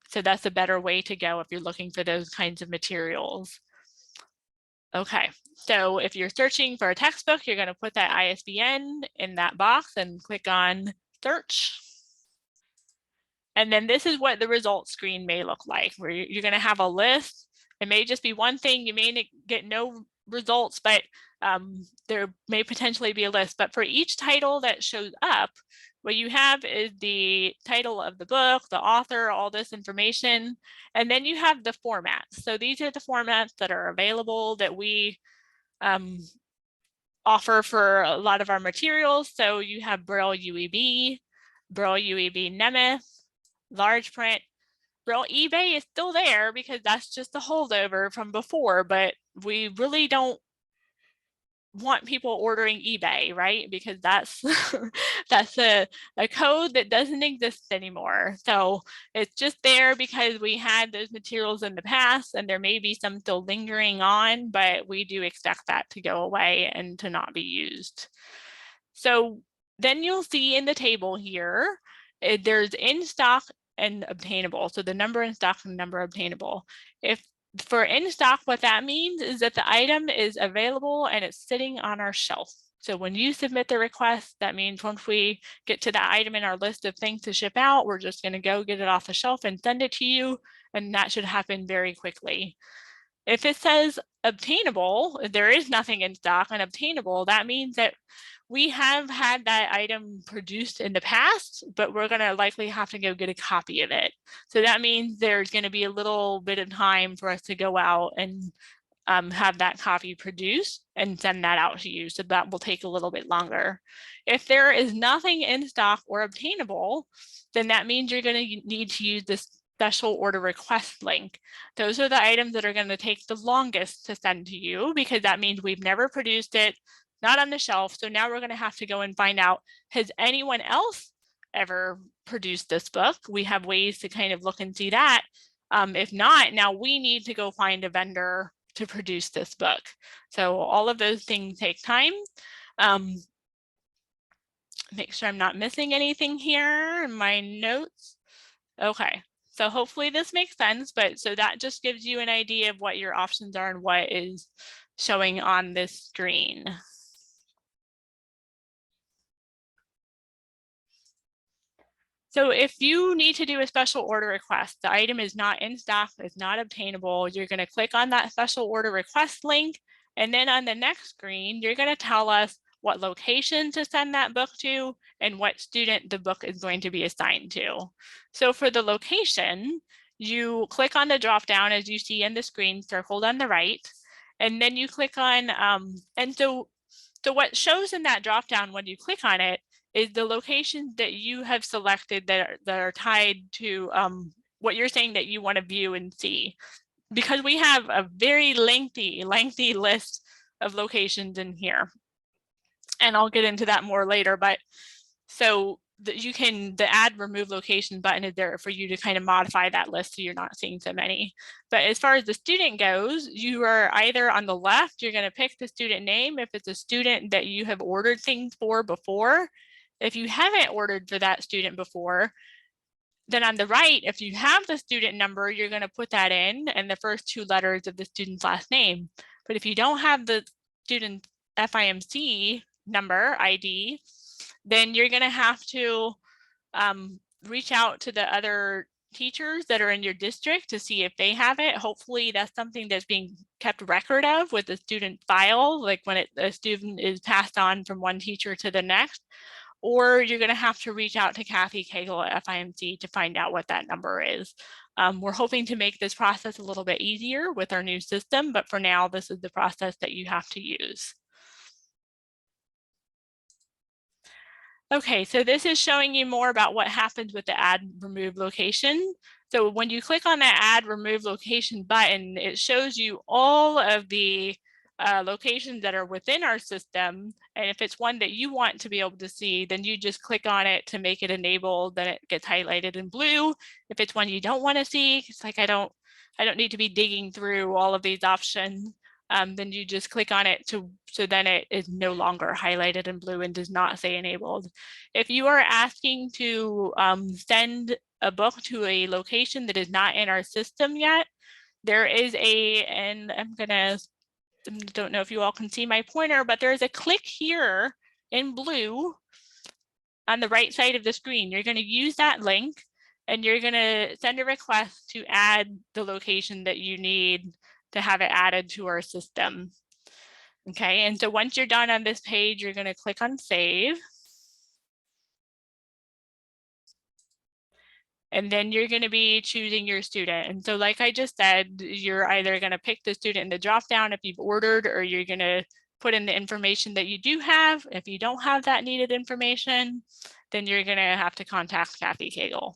So that's a better way to go if you're looking for those kinds of materials. Okay, so if you're searching for a textbook, you're going to put that ISBN in that box and click on search. And then this is what the results screen may look like, where you're going to have a list. It may just be one thing. You may get no results, but there may potentially be a list. But for each title that shows up, what you have is the title of the book, the author, all this information, and then you have the formats. So these are the formats that are available that we offer for a lot of our materials. So you have Braille UEB, Braille UEB Nemeth, large print. Braille eBay is still there because that's just a holdover from before, but we really don't want people ordering eBay, right? Because that's that's a code that doesn't exist anymore. So it's just there because we had those materials in the past, and there may be some still lingering on, but we do expect that to go away and to not be used. So then you'll see in the table here, there's in stock and obtainable. So the number in stock and number obtainable. If for in stock, what that means is that the item is available and it's sitting on our shelf. So when you submit the request, that means once we get to that item in our list of things to ship out, we're just going to go get it off the shelf and send it to you. And that should happen very quickly. If it says obtainable, there is nothing in stock and obtainable, that means that we have had that item produced in the past, but we're going to likely have to go get a copy of it. So that means there's going to be a little bit of time for us to go out and have that copy produced and send that out to you. So that will take a little bit longer. If there is nothing in stock or obtainable, then that means you're going to need to use this special order request link. Those are the items that are going to take the longest to send to you, because that means we've never produced it, not on the shelf. So now we're going to have to go and find out, has anyone else ever produced this book? We have ways to kind of look and see that. If not, now we need to go find a vendor to produce this book. So all of those things take time. Make sure I'm not missing anything here in my notes. Okay, so hopefully this makes sense, but so that just gives you an idea of what your options are and what is showing on this screen. So if you need to do a special order request, the item is not in stock, is not obtainable, you're going to click on that special order request link. And then on the next screen, you're going to tell us what location to send that book to and what student the book is going to be assigned to. So for the location, you click on the drop down as you see in the screen circled on the right, and then you click on, and so what shows in that drop down when you click on it is the locations that you have selected that are tied to what you're saying that you want to view and see. Because we have a very lengthy list of locations in here. And I'll get into that more later, but so you can, the add remove location button is there for you to kind of modify that list so you're not seeing so many. But as far as the student goes, you are either on the left, you're going to pick the student name if it's a student that you have ordered things for before. If you haven't ordered for that student before, then on the right, if you have the student number, you're going to put that in and the first two letters of the student's last name. But if you don't have the student FIMC number ID, then you're going to have to reach out to the other teachers that are in your district to see if they have it. Hopefully that's something that's being kept record of with the student file, like when a student is passed on from one teacher to the next, or you're going to have to reach out to Kathy Cagle at FIMC to find out what that number is. We're hoping to make this process a little bit easier with our new system, but for now, this is the process that you have to use. Okay, so this is showing you more about what happens with the add remove location. So when you click on that add remove location button, it shows you all of the locations that are within our system. And if it's one that you want to be able to see, then you just click on it to make it enabled, then it gets highlighted in blue. If it's one you don't want to see, it's like I don't need to be digging through all of these options. Then you just click on it so then it is no longer highlighted in blue and does not say enabled. If you are asking to send a book to a location that is not in our system yet, there is and I don't know if you all can see my pointer, but there's a click here in blue on the right side of the screen. You're going to use that link and you're going to send a request to add the location that you need to have it added to our system. Okay, and so once you're done on this page, you're going to click on save. And then you're going to be choosing your student. And so like I just said, you're either going to pick the student in the drop down if you've ordered, or you're going to put in the information that you do have. If you don't have that needed information, then you're going to have to contact Kathy Cagle.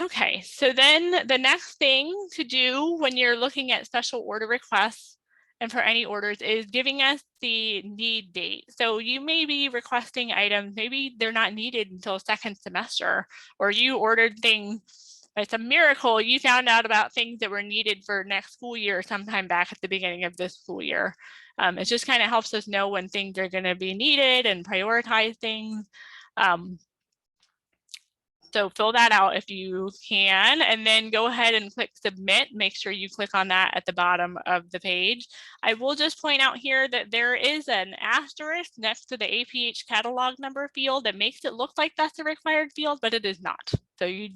Okay, so then the next thing to do when you're looking at special order requests and for any orders is giving us the need date. So you may be requesting items, maybe they're not needed until second semester, or you ordered things, it's a miracle you found out about things that were needed for next school year sometime back at the beginning of this school year. It just kind of helps us know when things are going to be needed and prioritize things. So fill that out if you can, and then go ahead and click submit. Make sure you click on that at the bottom of the page. I will just point out here that there is an asterisk next to the APH catalog number field that makes it look like that's a required field, but it is not. So you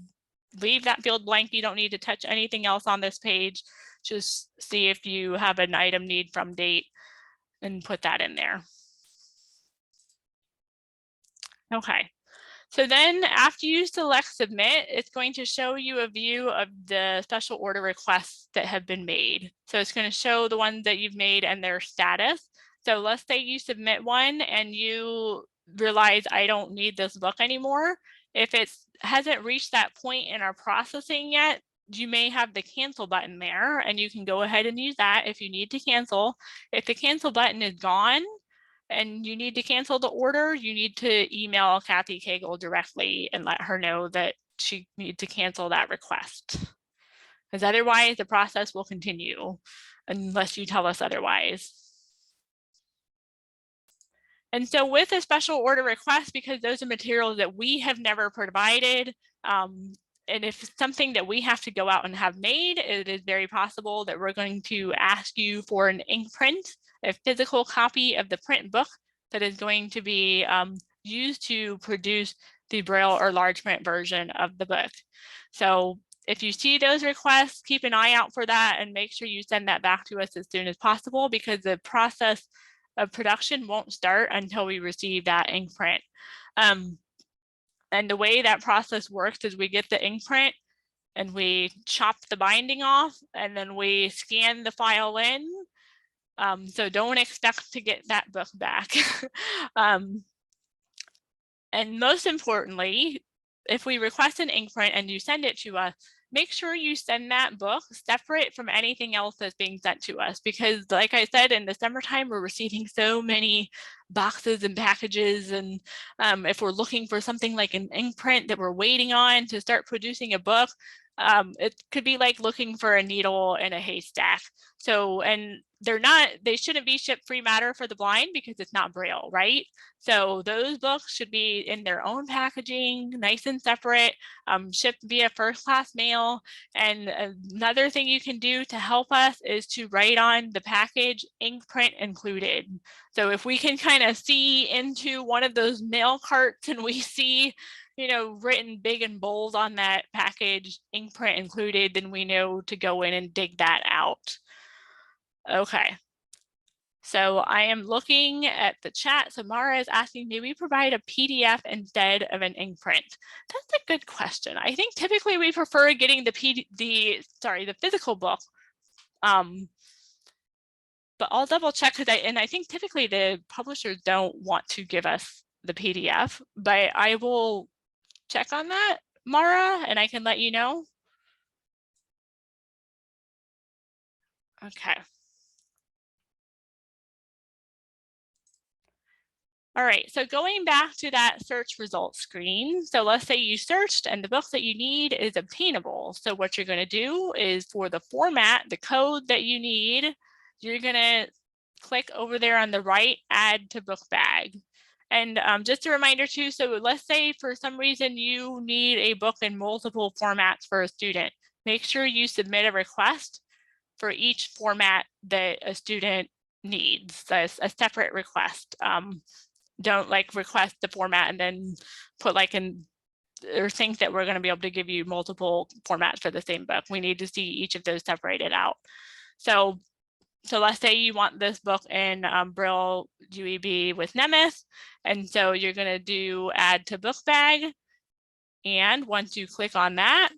leave that field blank. You don't need to touch anything else on this page. Just see if you have an item need from date and put that in there. Okay. So then after you select submit, it's going to show you a view of the special order requests that have been made. So it's going to show the ones that you've made and their status. So let's say you submit one and you realize I don't need this book anymore. If it hasn't reached that point in our processing yet, you may have the cancel button there, and you can go ahead and use that if you need to cancel. If the cancel button is gone, and you need to cancel the order, you need to email Kathy Cagle directly and let her know that she needs to cancel that request. Because otherwise the process will continue unless you tell us otherwise. And so with a special order request, because those are materials that we have never provided, and if it's something that we have to go out and have made, it is very possible that we're going to ask you for an ink print, a physical copy of the print book that is going to be used to produce the Braille or large print version of the book. So if you see those requests, keep an eye out for that and make sure you send that back to us as soon as possible, because the process of production won't start until we receive that ink print. And the way that process works is we get the ink print and we chop the binding off, and then we scan the file in. So don't expect to get that book back. And most importantly, if we request an ink print and you send it to us, make sure you send that book separate from anything else that's being sent to us, because like I said, in the summertime, we're receiving so many boxes and packages. And if we're looking for something like an ink print that we're waiting on to start producing a book, It could be like looking for a needle in a haystack. So, and they shouldn't be shipped free matter for the blind because it's not Braille, right? So those books should be in their own packaging, nice and separate, shipped via first class mail. And another thing you can do to help us is to write on the package, ink print included. So if we can kind of see into one of those mail carts and we see, you know, written big and bold on that package, ink print included, then we know to go in and dig that out. Okay. So I am looking at the chat. So Mara is asking, may we provide a PDF instead of an ink print? That's a good question. I think typically we prefer getting the physical book. But I'll double check because I think typically the publishers don't want to give us the PDF, but I will check on that, Mara, and I can let you know. Okay. All right, so going back to that search results screen. So let's say you searched and the book that you need is obtainable. So what you're going to do is for the format, the code that you need, you're going to click over there on the right, add to book bag. And just a reminder too, so let's say for some reason you need a book in multiple formats for a student. Make sure you submit a request for each format that a student needs, a separate request. Don't like request the format and then put like in or think that we're going to be able to give you multiple formats for the same book. We need to see each of those separated out. So let's say you want this book in Braille UEB with Nemeth. And so you're going to do add to book bag. And once you click on that,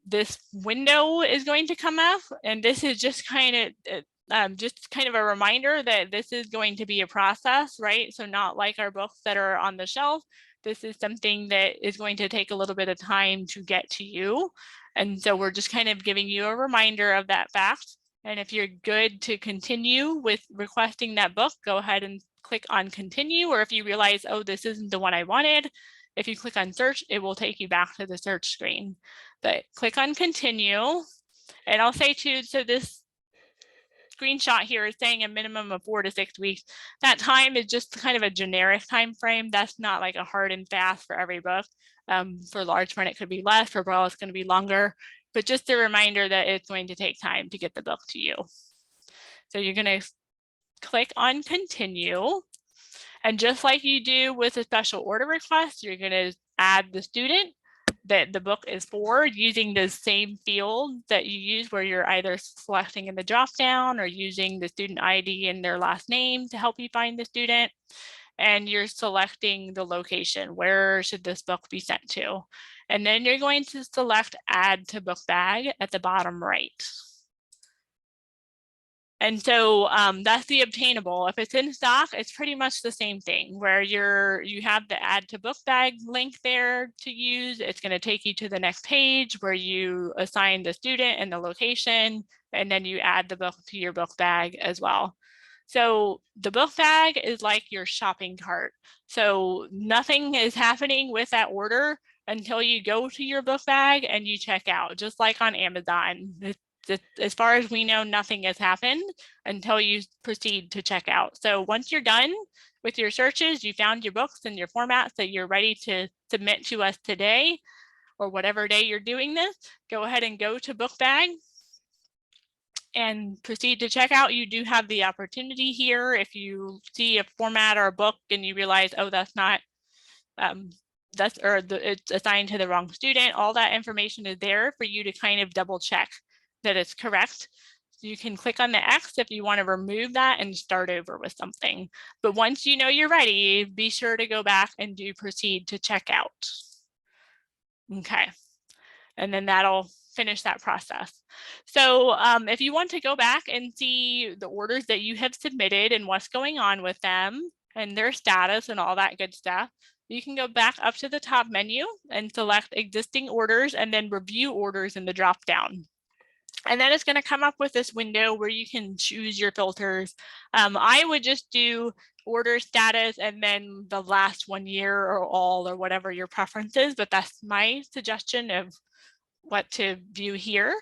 this window is going to come up. And this is just kind of a reminder that this is going to be a process, right? So not like our books that are on the shelf. This is something that is going to take a little bit of time to get to you. And so we're just kind of giving you a reminder of that fact. And if you're good to continue with requesting that book, go ahead and click on continue. Or if you realize, oh, this isn't the one I wanted, if you click on search, it will take you back to the search screen. But click on continue. And I'll say too, so this screenshot here is saying a minimum of 4 to 6 weeks. That time is just kind of a generic time frame. That's not like a hard and fast for every book. For large print, it could be less. For Braille, it's going to be longer. But just a reminder that it's going to take time to get the book to you. So you're going to click on continue. And just like you do with a special order request, you're going to add the student that the book is for using the same field that you use where you're either selecting in the dropdown or using the student ID and their last name to help you find the student. And you're selecting the location. Where should this book be sent to? And then you're going to select add to book bag at the bottom right. And so that's the obtainable. If it's in stock, it's pretty much the same thing where you have the add to book bag link there to use. It's going to take you to the next page where you assign the student and the location, and then you add the book to your book bag as well. So the book bag is like your shopping cart. So nothing is happening with that order until you go to your book bag and you check out, just like on Amazon. As far as we know, nothing has happened until you proceed to check out. So once you're done with your searches, you found your books and your formats that you're ready to submit to us today or whatever day you're doing this, go ahead and go to book bag and proceed to check out. You do have the opportunity here if you see a format or a book and you realize, oh, that's not it's assigned to the wrong student. All that information is there for you to kind of double check that it's correct. So you can click on the X if you want to remove that and start over with something. But once you know you're ready, be sure to go back and do proceed to check out. Okay, and then that'll finish that process. So if you want to go back and see the orders that you have submitted and what's going on with them and their status and all that good stuff, you can go back up to the top menu and select existing orders and then review orders in the drop down. And then it's going to come up with this window where you can choose your filters. I would just do order status and then the last 1 year or all or whatever your preference is, but that's my suggestion of what to view here.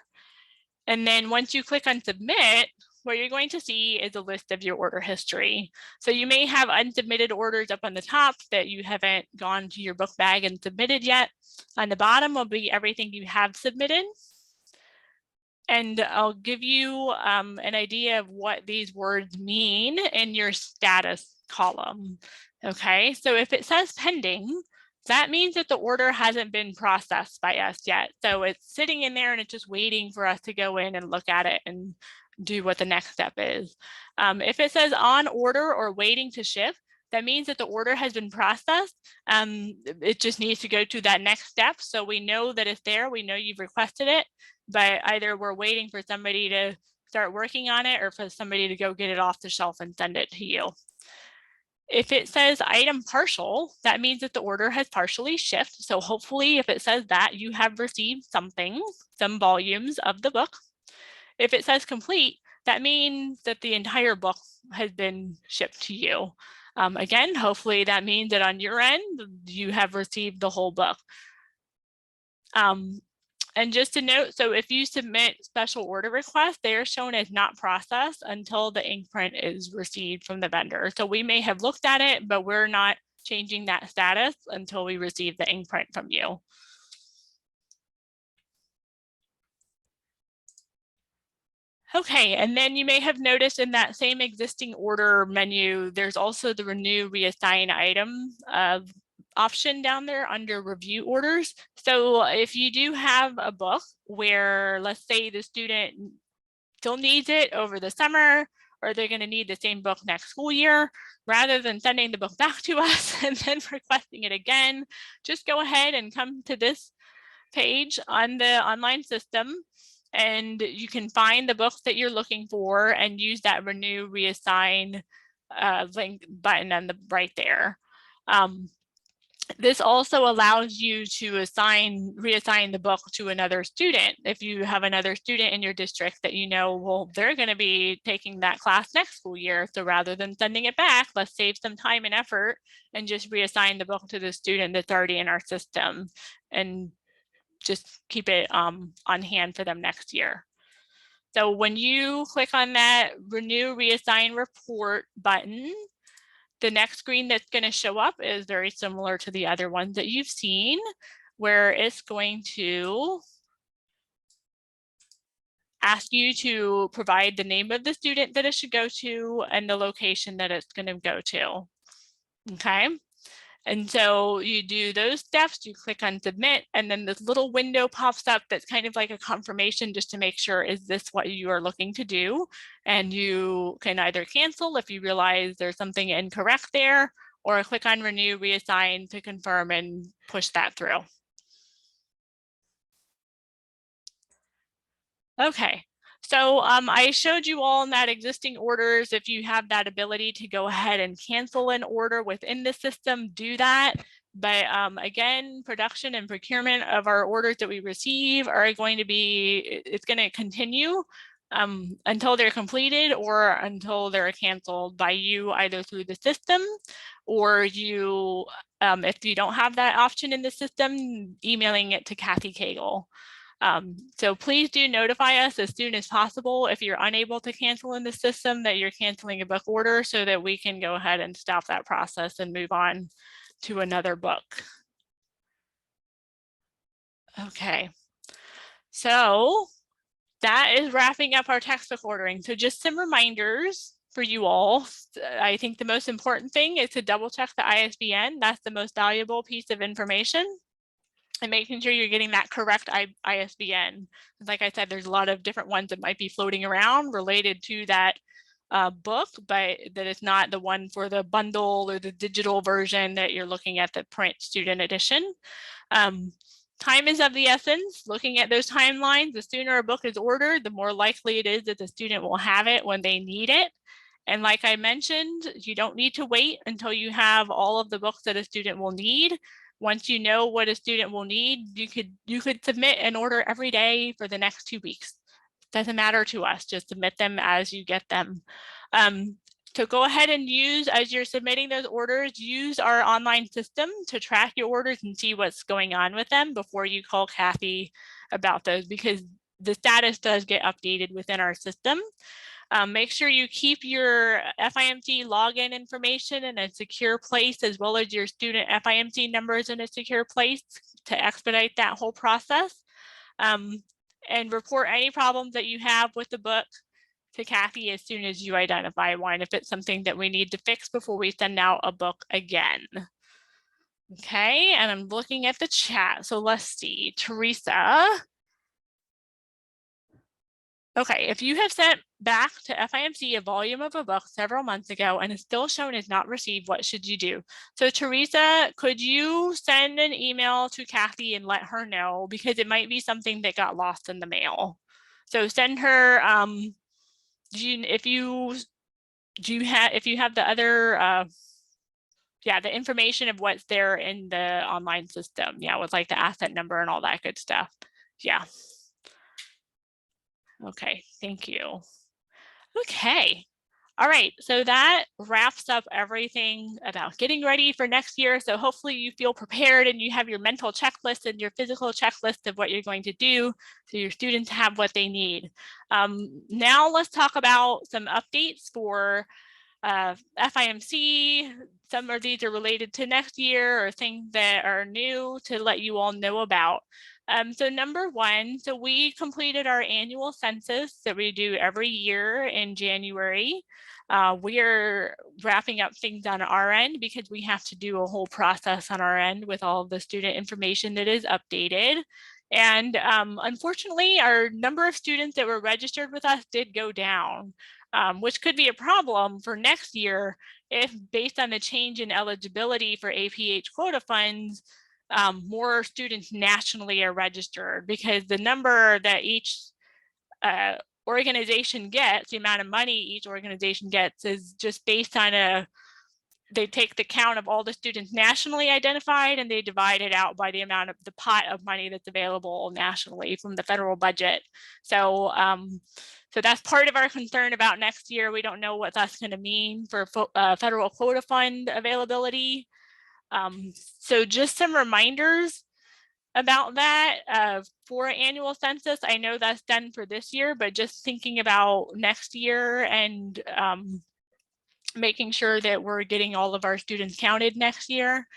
And then once you click on submit, what you're going to see is a list of your order history. So you may have unsubmitted orders up on the top that you haven't gone to your book bag and submitted yet. On the bottom will be everything you have submitted. And I'll give you an idea of what these words mean in your status column. Okay, so if it says pending, that means that the order hasn't been processed by us yet. So it's sitting in there and it's just waiting for us to go in and look at it and do what the next step is. If it says on order or waiting to ship, that means that the order has been processed. It just needs to go to that next step. So we know that it's there, we know you've requested it, but either we're waiting for somebody to start working on it or for somebody to go get it off the shelf and send it to you. If it says item partial, that means that the order has partially shipped. So hopefully if it says that, you have received something, some volumes of the book. If it says complete, that means that the entire book has been shipped to you. Again, hopefully that means that on your end, you have received the whole book. And just to note, so if you submit special order requests, they are shown as not processed until the ink print is received from the vendor. So we may have looked at it, but we're not changing that status until we receive the ink print from you. Okay, and then you may have noticed in that same existing order menu, there's also the renew reassign item option down there under review orders. So if you do have a book where, let's say the student still needs it over the summer, or they're going to need the same book next school year, rather than sending the book back to us and then requesting it again, just go ahead and come to this page on the online system, and you can find the books that you're looking for and use that renew reassign link button on the right there. This also allows you to reassign the book to another student. If you have another student in your district that you know, well, they're going to be taking that class next school year. So rather than sending it back, let's save some time and effort and just reassign the book to the student that's already in our system and just keep it on hand for them next year. So when you click on that renew reassign report button, the next screen that's going to show up is very similar to the other ones that you've seen, where it's going to ask you to provide the name of the student that it should go to and the location that it's going to go to. Okay. And so you do those steps, you click on submit, and then this little window pops up that's kind of like a confirmation just to make sure, is this what you are looking to do? And you can either cancel if you realize there's something incorrect there, or click on renew, reassign to confirm and push that through. Okay. So I showed you all in that existing orders. If you have that ability to go ahead and cancel an order within the system, do that. But again, production and procurement of our orders that we receive are going to be, it's going to continue until they're completed or until they're canceled by you, either through the system or you, if you don't have that option in the system, emailing it to Kathy Cagle. So please do notify us as soon as possible if you're unable to cancel in the system that you're canceling a book order, so that we can go ahead and stop that process and move on to another book. Okay, so that is wrapping up our textbook ordering. So just some reminders for you all. I think the most important thing is to double check the ISBN. That's the most valuable piece of information. And making sure you're getting that correct ISBN. Like I said, there's a lot of different ones that might be floating around related to that book, but that is not the one for the bundle or the digital version that you're looking at, the print student edition. Time is of the essence. Looking at those timelines, the sooner a book is ordered, the more likely it is that the student will have it when they need it. And like I mentioned, you don't need to wait until you have all of the books that a student will need. Once you know what a student will need, you could submit an order every day for the next 2 weeks. Doesn't matter to us, just submit them as you get them. So go ahead and use, as you're submitting those orders, use our online system to track your orders and see what's going on with them before you call Kathy about those, because the status does get updated within our system. Make sure you keep your FIMC login information in a secure place, as well as your student FIMC numbers in a secure place to expedite that whole process. And report any problems that you have with the book to Kathy as soon as you identify one, if it's something that we need to fix before we send out a book again. Okay, and I'm looking at the chat. So let's see, Teresa. Okay, if you have sent back to FIMC a volume of a book several months ago and is still shown as not received, what should you do? So Teresa, could you send an email to Kathy and let her know, because it might be something that got lost in the mail. So send her, if you have the other, yeah, the information of what's there in the online system, yeah, with like the asset number and all that good stuff. Yeah. Okay, thank you. Okay. All right, so that wraps up everything about getting ready for next year. So hopefully you feel prepared and you have your mental checklist and your physical checklist of what you're going to do so your students have what they need. Now let's talk about some updates for FIMC. Some of these are related to next year or things that are new to let you all know about. So number one, so we completed our annual census that we do every year in January. We are wrapping up things on our end because we have to do a whole process on our end with all of the student information that is updated. And unfortunately, our number of students that were registered with us did go down, which could be a problem for next year if, based on the change in eligibility for APH quota funds, more students nationally are registered, because the number that each organization gets, the amount of money each organization gets, is just based on they take the count of all the students nationally identified and they divide it out by the amount of the pot of money that's available nationally from the federal budget. So so that's part of our concern about next year. We don't know what that's going to mean for federal quota fund availability. So just some reminders about that for annual census. I know that's done for this year, but just thinking about next year and making sure that we're getting all of our students counted next year.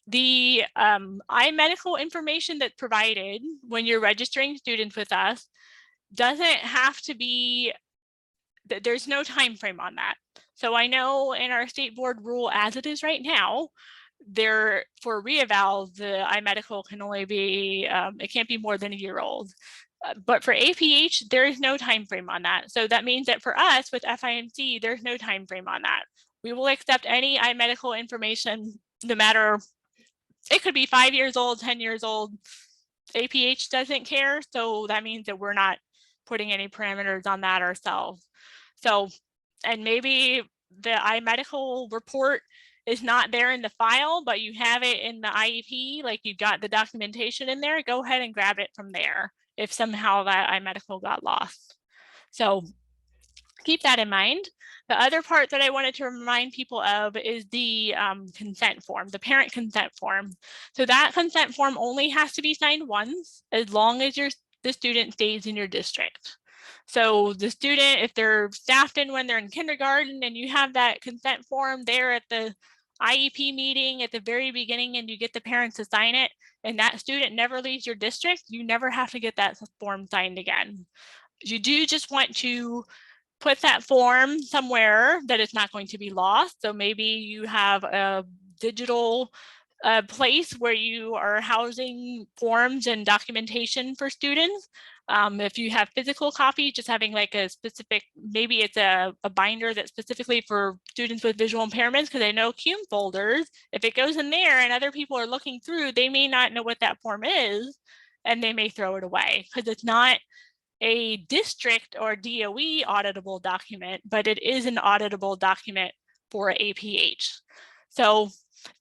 The iMedical information that's provided when you're registering students with us doesn't have to be, there's no time frame on that. So I know in our state board rule as it is right now, there for reeval, the iMedical can only be, it can't be more than a year old. But for APH, there is no time frame on that. So that means that for us with FIMC, there's no time frame on that. We will accept any iMedical information, no matter, it could be 5 years old, 10 years old. APH doesn't care. So that means that we're not putting any parameters on that ourselves. So, and maybe the iMedical report is not there in the file, but you have it in the IEP, like you got the documentation in there, go ahead and grab it from there if somehow that iMedical got lost. So keep that in mind. The other part that I wanted to remind people of is the consent form, the parent consent form. So that consent form only has to be signed once, as long as the student stays in your district. So the student, if they're staffed in when they're in kindergarten and you have that consent form there at the IEP meeting at the very beginning and you get the parents to sign it, and that student never leaves your district, you never have to get that form signed again. You do just want to put that form somewhere that it's not going to be lost. So maybe you have a digital place where you are housing forms and documentation for students. If you have physical copies, just having like a specific, maybe it's a binder that's specifically for students with visual impairments, because I know CUME folders, if it goes in there and other people are looking through, they may not know what that form is and they may throw it away because it's not a district or DOE auditable document, but it is an auditable document for APH. So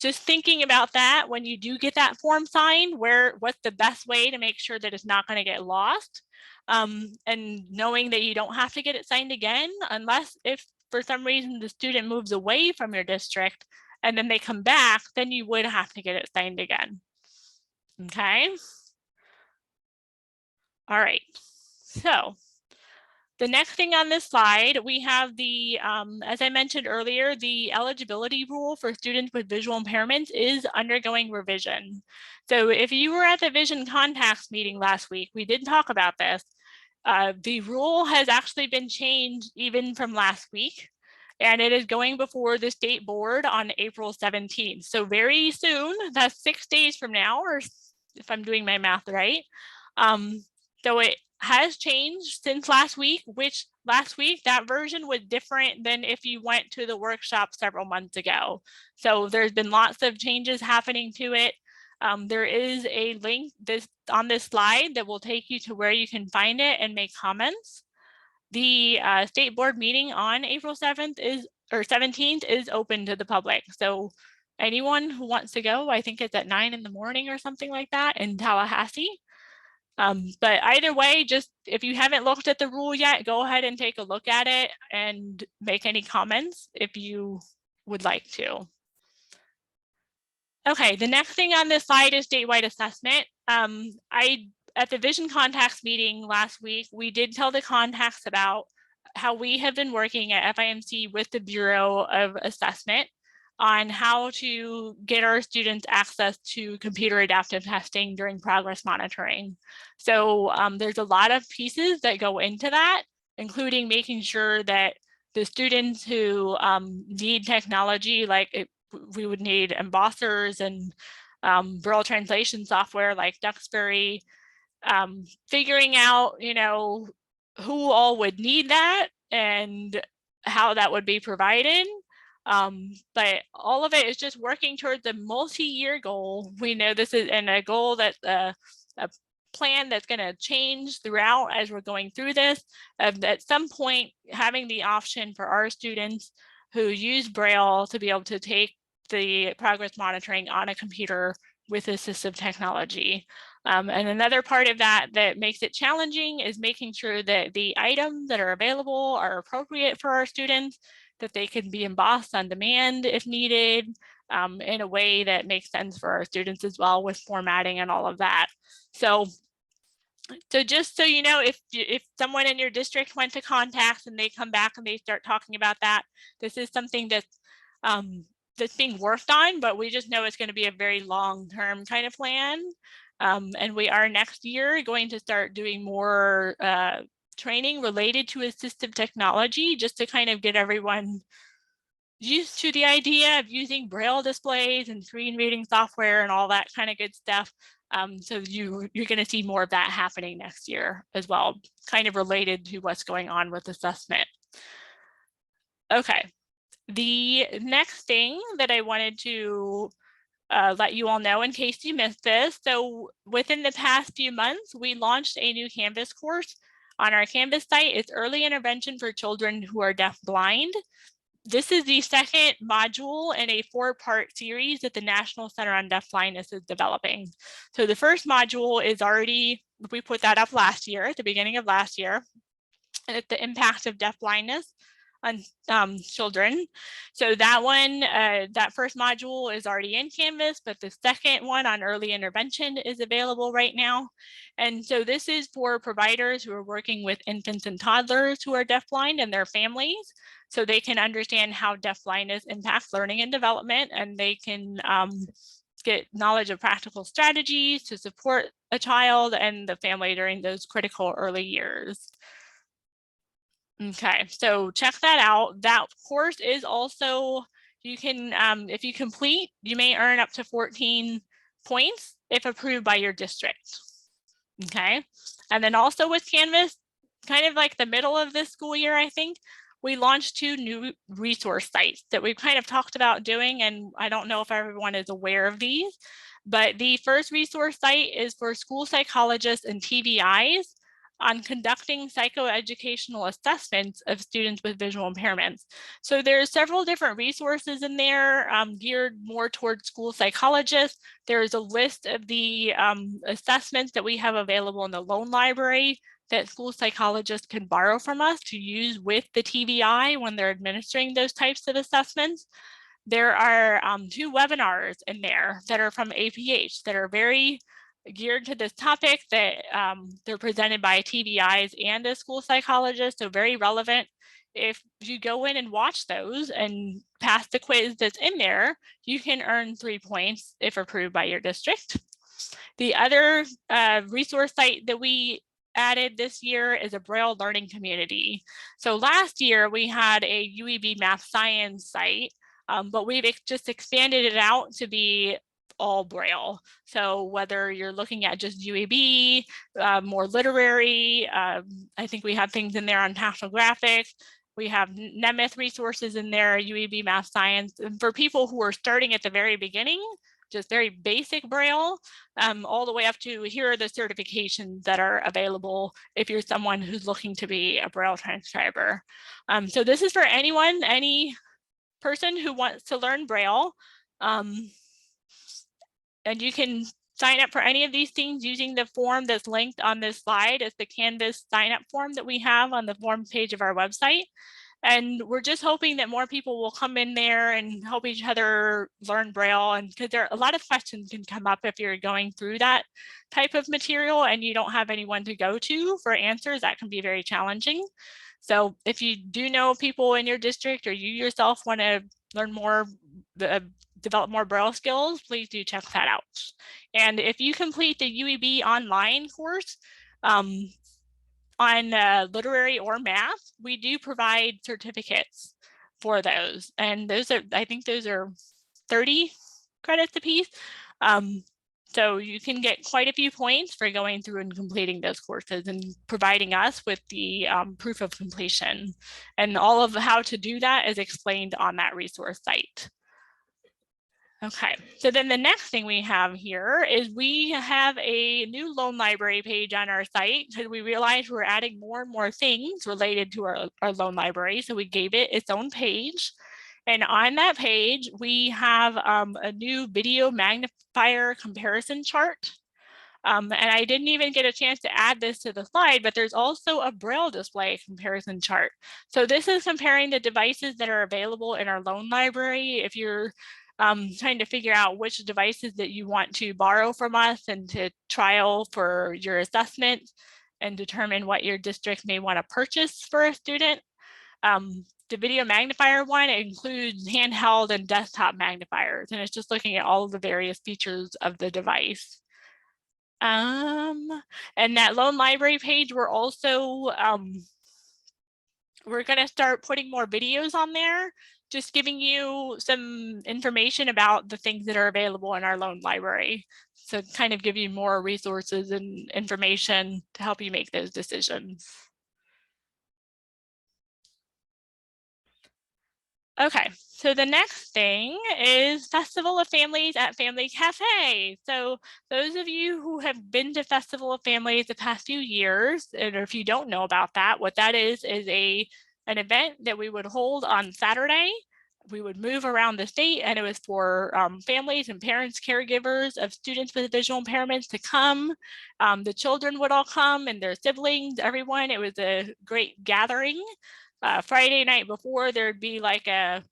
just thinking about that when you do get that form signed, what's the best way to make sure that it's not going to get lost, and knowing that you don't have to get it signed again unless if for some reason the student moves away from your district and then they come back, then you would have to get it signed again. Okay. All right. So the next thing on this slide, we have the, as I mentioned earlier, the eligibility rule for students with visual impairments is undergoing revision. So if you were at the Vision Contacts meeting last week, we did talk about this. The rule has actually been changed even from last week, and it is going before the state board on April 17th. So very soon, that's 6 days from now, or if I'm doing my math right. So it has changed since last week, which last week that version was different than if you went to the workshop several months ago. So there's been lots of changes happening to it. There is a link on this slide that will take you to where you can find it and make comments. The state board meeting on April 7th or 17th is open to the public. So anyone who wants to go, I think it's at 9 in the morning or something like that in Tallahassee. But either way, just if you haven't looked at the rule yet, go ahead and take a look at it and make any comments if you would like to. Okay, the next thing on this slide is statewide assessment. At the Vision Contacts meeting last week, we did tell the contacts about how we have been working at FIMC with the Bureau of Assessment on how to get our students access to computer adaptive testing during progress monitoring. So there's a lot of pieces that go into that, including making sure that the students who need technology, like we would need embossers and Braille translation software like Duxbury, figuring out, who all would need that and how that would be provided. But all of it is just working towards a multi-year goal. We know this is a goal that's a plan that's going to change throughout as we're going through this. At some point, having the option for our students who use Braille to be able to take the progress monitoring on a computer with assistive technology. And another part of that makes it challenging is making sure that the items that are available are appropriate for our students, that they can be embossed on demand if needed, in a way that makes sense for our students as well with formatting and all of that. So just so you know, if someone in your district went to contacts and they come back and they start talking about that, this is something that's being worked on, but we just know it's going to be a very long-term kind of plan. And we are next year going to start doing more training related to assistive technology, just to kind of get everyone used to the idea of using Braille displays and screen reading software and all that kind of good stuff. So you're going to see more of that happening next year as well, kind of related to what's going on with assessment. Okay, the next thing that I wanted to let you all know in case you missed this. So within the past few months, we launched a new Canvas course on our Canvas site. It's Early Intervention for Children Who Are Deaf-Blind. This is the second module in a 4-part series that the National Center on Deaf Blindness is developing. So the first module is already, we put that up last year, at the beginning of last year, and it's the impact of deaf blindness on children. So that one, that first module is already in Canvas, but the second one on early intervention is available right now. And so this is for providers who are working with infants and toddlers who are deafblind and their families, so they can understand how deafblindness impacts learning and development, and they can get knowledge of practical strategies to support a child and the family during those critical early years. Okay, so check that out. That course is also, you can, if you complete, you may earn up to 14 points if approved by your district. Okay, and then also with Canvas, kind of like the middle of this school year, I think, we launched 2 new resource sites that we've kind of talked about doing, and I don't know if everyone is aware of these, but the first resource site is for school psychologists and TVIs. on conducting psychoeducational assessments of students with visual impairments. So there's several different resources in there geared more towards school psychologists. There's a list of the assessments that we have available in the loan library that school psychologists can borrow from us to use with the TVI when they're administering those types of assessments. There are 2 webinars in there that are from APH that are very geared to this topic, that they're presented by TVIs and a school psychologist, so very relevant. If you go in and watch those and pass the quiz that's in there, you can earn 3 points if approved by your district. The other resource site that we added this year is a Braille learning community. So last year we had a UEB math science site, but we've just expanded it out to be all Braille. So whether you're looking at just UEB, more literary, I think we have things in there on national graphics. We have Nemeth resources in there, UEB math science. And for people who are starting at the very beginning, just very basic Braille, all the way up to here are the certifications that are available if you're someone who's looking to be a Braille transcriber. So this is for anyone, any person who wants to learn Braille. And you can sign up for any of these things using the form that's linked on this slide. It's the Canvas sign up form that we have on the form page of our website. And we're just hoping that more people will come in there and help each other learn Braille. And because there are a lot of questions can come up if you're going through that type of material and you don't have anyone to go to for answers, that can be very challenging. So if you do know people in your district or you yourself want to learn more, develop more Braille skills, please do check that out. And if you complete the UEB online course on literary or math, we do provide certificates for those. And those are, I think those are 30 credits a piece. So you can get quite a few points for going through and completing those courses and providing us with the proof of completion. And all of how to do that is explained on that resource site. Okay, so then the next thing we have here is we have a new loan library page on our site because we realized we're adding more and more things related to our loan library. So we gave it its own page. And on that page, we have a new video magnifier comparison chart. And I didn't even get a chance to add this to the slide, but there's also a Braille display comparison chart. So this is comparing the devices that are available in our loan library. If you're trying to figure out which devices that you want to borrow from us and to trial for your assessment and determine what your district may want to purchase for a student. The video magnifier one includes handheld and desktop magnifiers, and it's just looking at all of the various features of the device. And that loan library page, we're also we're going to start putting more videos on there, just giving you some information about the things that are available in our loan library. So kind of give you more resources and information to help you make those decisions. Okay, so the next thing is Festival of Families at Family Cafe. So those of you who have been to Festival of Families the past few years, and if you don't know about that, what that is an event that we would hold on Saturday. We would move around the state, and it was for families and parents, caregivers of students with visual impairments to come. The children would all come and their siblings, everyone. It was a great gathering. Friday night before, there'd be like a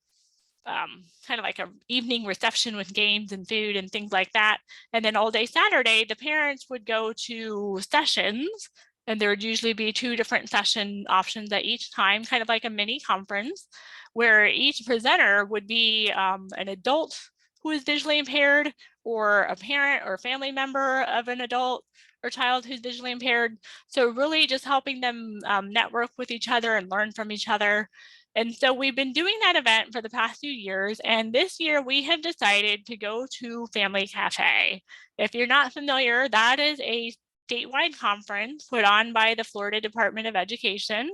kind of like an evening reception with games and food and things like that. And then all day Saturday, the parents would go to sessions, and there would usually be 2 different session options at each time, kind of like a mini conference, where each presenter would be an adult who is visually impaired, or a parent or family member of an adult or child who's visually impaired. So really just helping them network with each other and learn from each other. And so we've been doing that event for the past few years. And this year we have decided to go to Family Cafe. If you're not familiar, that is a statewide conference put on by the Florida Department of Education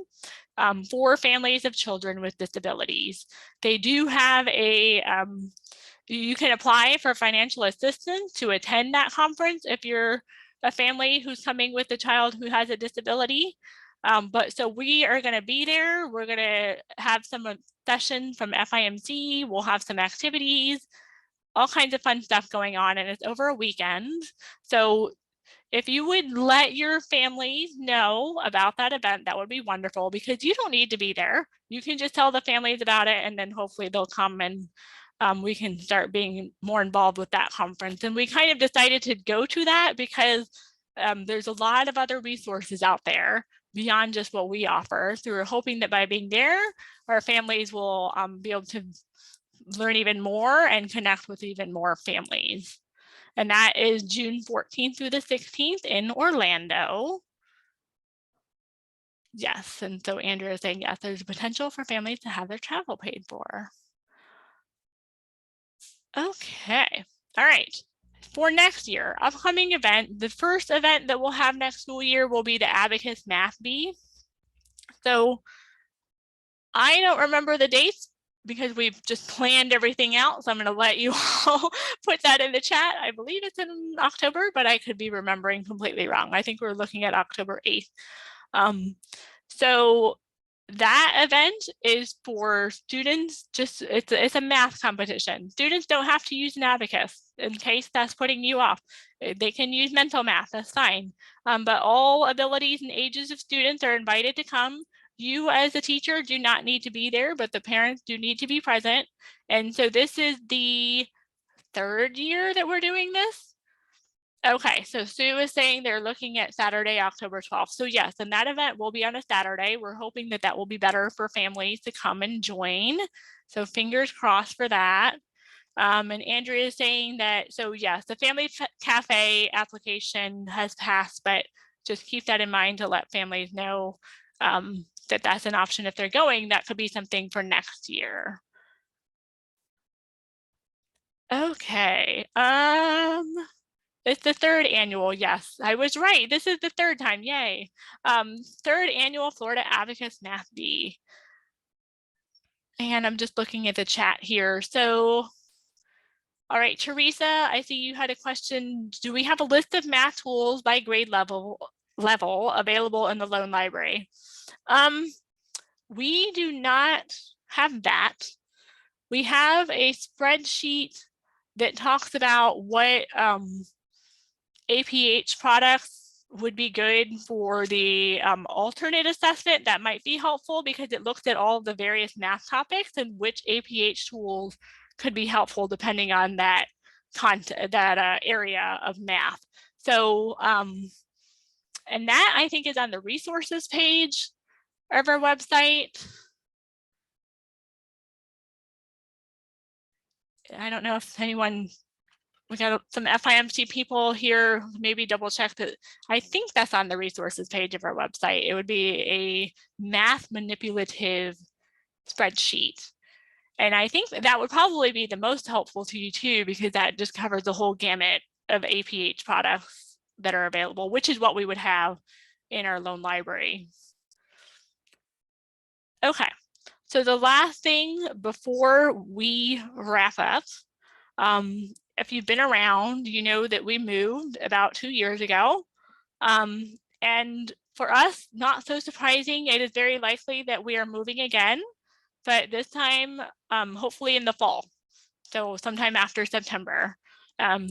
for families of children with disabilities. They do have a you can apply for financial assistance to attend that conference if you're a family who's coming with a child who has a disability. But so we are going to be there. We're going to have some sessions from FIMC. We'll have some activities, all kinds of fun stuff going on, and it's over a weekend. So if you would let your families know about that event, that would be wonderful, because you don't need to be there. You can just tell the families about it, and then hopefully they'll come, and we can start being more involved with that conference. And we kind of decided to go to that because there's a lot of other resources out there beyond just what we offer. So we're hoping that by being there, our families will be able to learn even more and connect with even more families. And that is June 14th through the 16th in Orlando. Yes, and so Andrea is saying, yes, there's a potential for families to have their travel paid for. Okay, all right. For next year, upcoming event, the first event that we'll have next school year will be the Abacus Math Bee. So I don't remember the dates because we've just planned everything out. So I'm going to let you all put that in the chat. I believe it's in October, but I could be remembering completely wrong. I think we're looking at October 8th. So that event is for students, just it's a math competition. Students don't have to use an abacus in case that's putting you off. They can use mental math, that's fine. But all abilities and ages of students are invited to come. You as a teacher do not need to be there, but the parents do need to be present. And so this is the third year that we're doing this. Okay, so Sue is saying they're looking at Saturday, October 12th. So yes, and that event will be on a Saturday. We're hoping that that will be better for families to come and join. So fingers crossed for that. And Andrea is saying that, so yes, the Family Cafe application has passed, but just keep that in mind to let families know that that's an option if they're going. That could be something for next year. Okay. It's the third annual, yes, I was right. This is the third time, yay. Third annual Florida Abacus Math Bee. And I'm just looking at the chat here. So, all right, Teresa, I see you had a question. Do we have a list of math tools by grade level available in the loan library? We do not have that. We have a spreadsheet that talks about what APH products would be good for the alternate assessment. That might be helpful because it looks at all the various math topics and which APH tools could be helpful depending on that area of math. So, and that I think is on the resources page of our website. I don't know if anyone, we got some FIMC people here, maybe double check that. I think that's on the resources page of our website. It would be a math manipulative spreadsheet. And I think that would probably be the most helpful to you too, because that just covers the whole gamut of APH products that are available, which is what we would have in our loan library. Okay, so the last thing before we wrap up, if you've been around, you know that we moved about 2 years ago. And for us, not so surprising, it is very likely that we are moving again, but this time, hopefully in the fall. So sometime after September.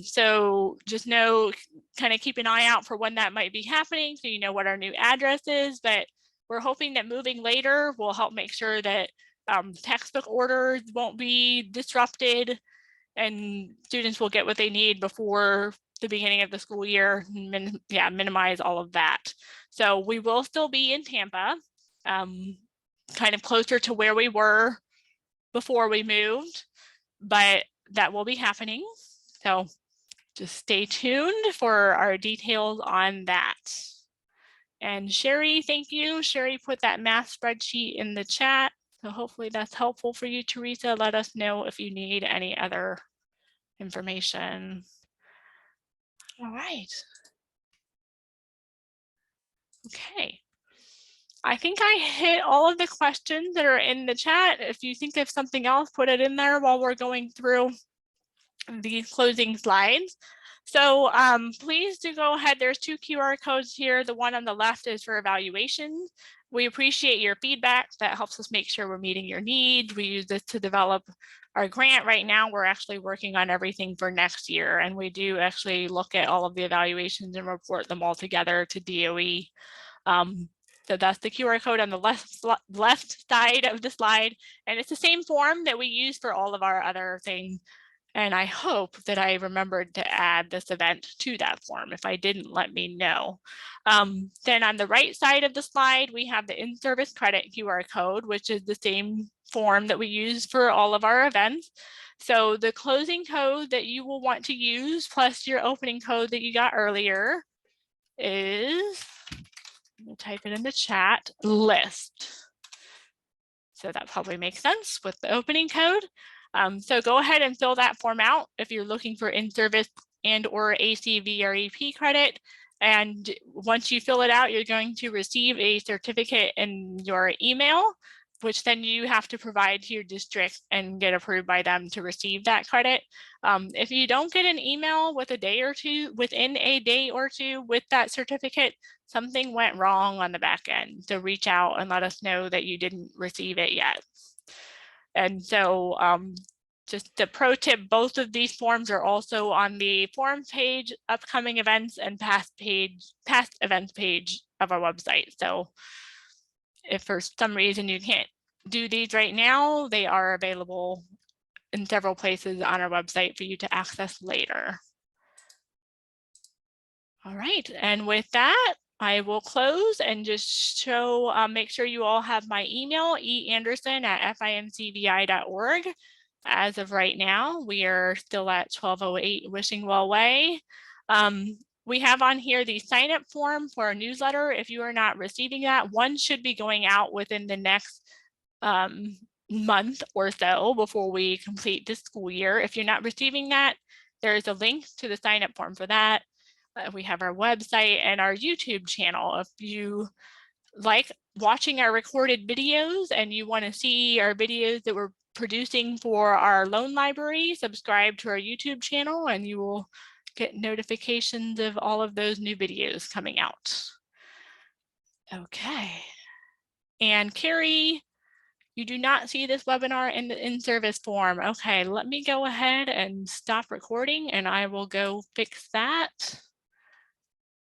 So just know, kind of keep an eye out for when that might be happening so you know what our new address is, but we're hoping that moving later will help make sure that textbook orders won't be disrupted and students will get what they need before the beginning of the school year, minimize all of that. So we will still be in Tampa, kind of closer to where we were before we moved, but that will be happening. So just stay tuned for our details on that. And Sherry, thank you. Sherry put that math spreadsheet in the chat. So hopefully that's helpful for you, Teresa. Let us know if you need any other information. All right. Okay. I think I hit all of the questions that are in the chat. If you think of something else, put it in there while we're going through the closing slides. So please do go ahead. There's 2 QR codes here. The one on the left is for evaluation. We appreciate your feedback. That helps us make sure we're meeting your needs. We use this to develop our grant. Right now, we're actually working on everything for next year. And we do actually look at all of the evaluations and report them all together to DOE. So that's the QR code on the left side of the slide. And it's the same form that we use for all of our other things. And I hope that I remembered to add this event to that form. If I didn't, let me know. Then on the right side of the slide, we have the in-service credit QR code, which is the same form that we use for all of our events. So the closing code that you will want to use plus your opening code that you got earlier is, I'm going to type it in the chat, list. So that probably makes sense with the opening code. So go ahead and fill that form out if you're looking for in-service and or ACVREP credit. And once you fill it out, you're going to receive a certificate in your email, which then you have to provide to your district and get approved by them to receive that credit. If you don't get an email within a day or two with that certificate, something went wrong on the back end. So reach out and let us know that you didn't receive it yet. And so just the pro tip, both of these forms are also on the forms page, upcoming events, and past events page of our website. So if for some reason you can't do these right now, they are available in several places on our website for you to access later. All right, and with that, I will close and just show, make sure you all have my email, eanderson@fimcvi.org. As of right now, we are still at 1208 Wishing Well Way. We have on here the sign up form for our newsletter. If you are not receiving that, one should be going out within the next month or so before we complete this school year. If you're not receiving that, there is a link to the sign up form for that. We have our website and our YouTube channel. If you like watching our recorded videos and you want to see our videos that we're producing for our loan library, subscribe to our YouTube channel and you will get notifications of all of those new videos coming out. Okay. And Carrie, you do not see this webinar in the in-service form. Okay, let me go ahead and stop recording and I will go fix that.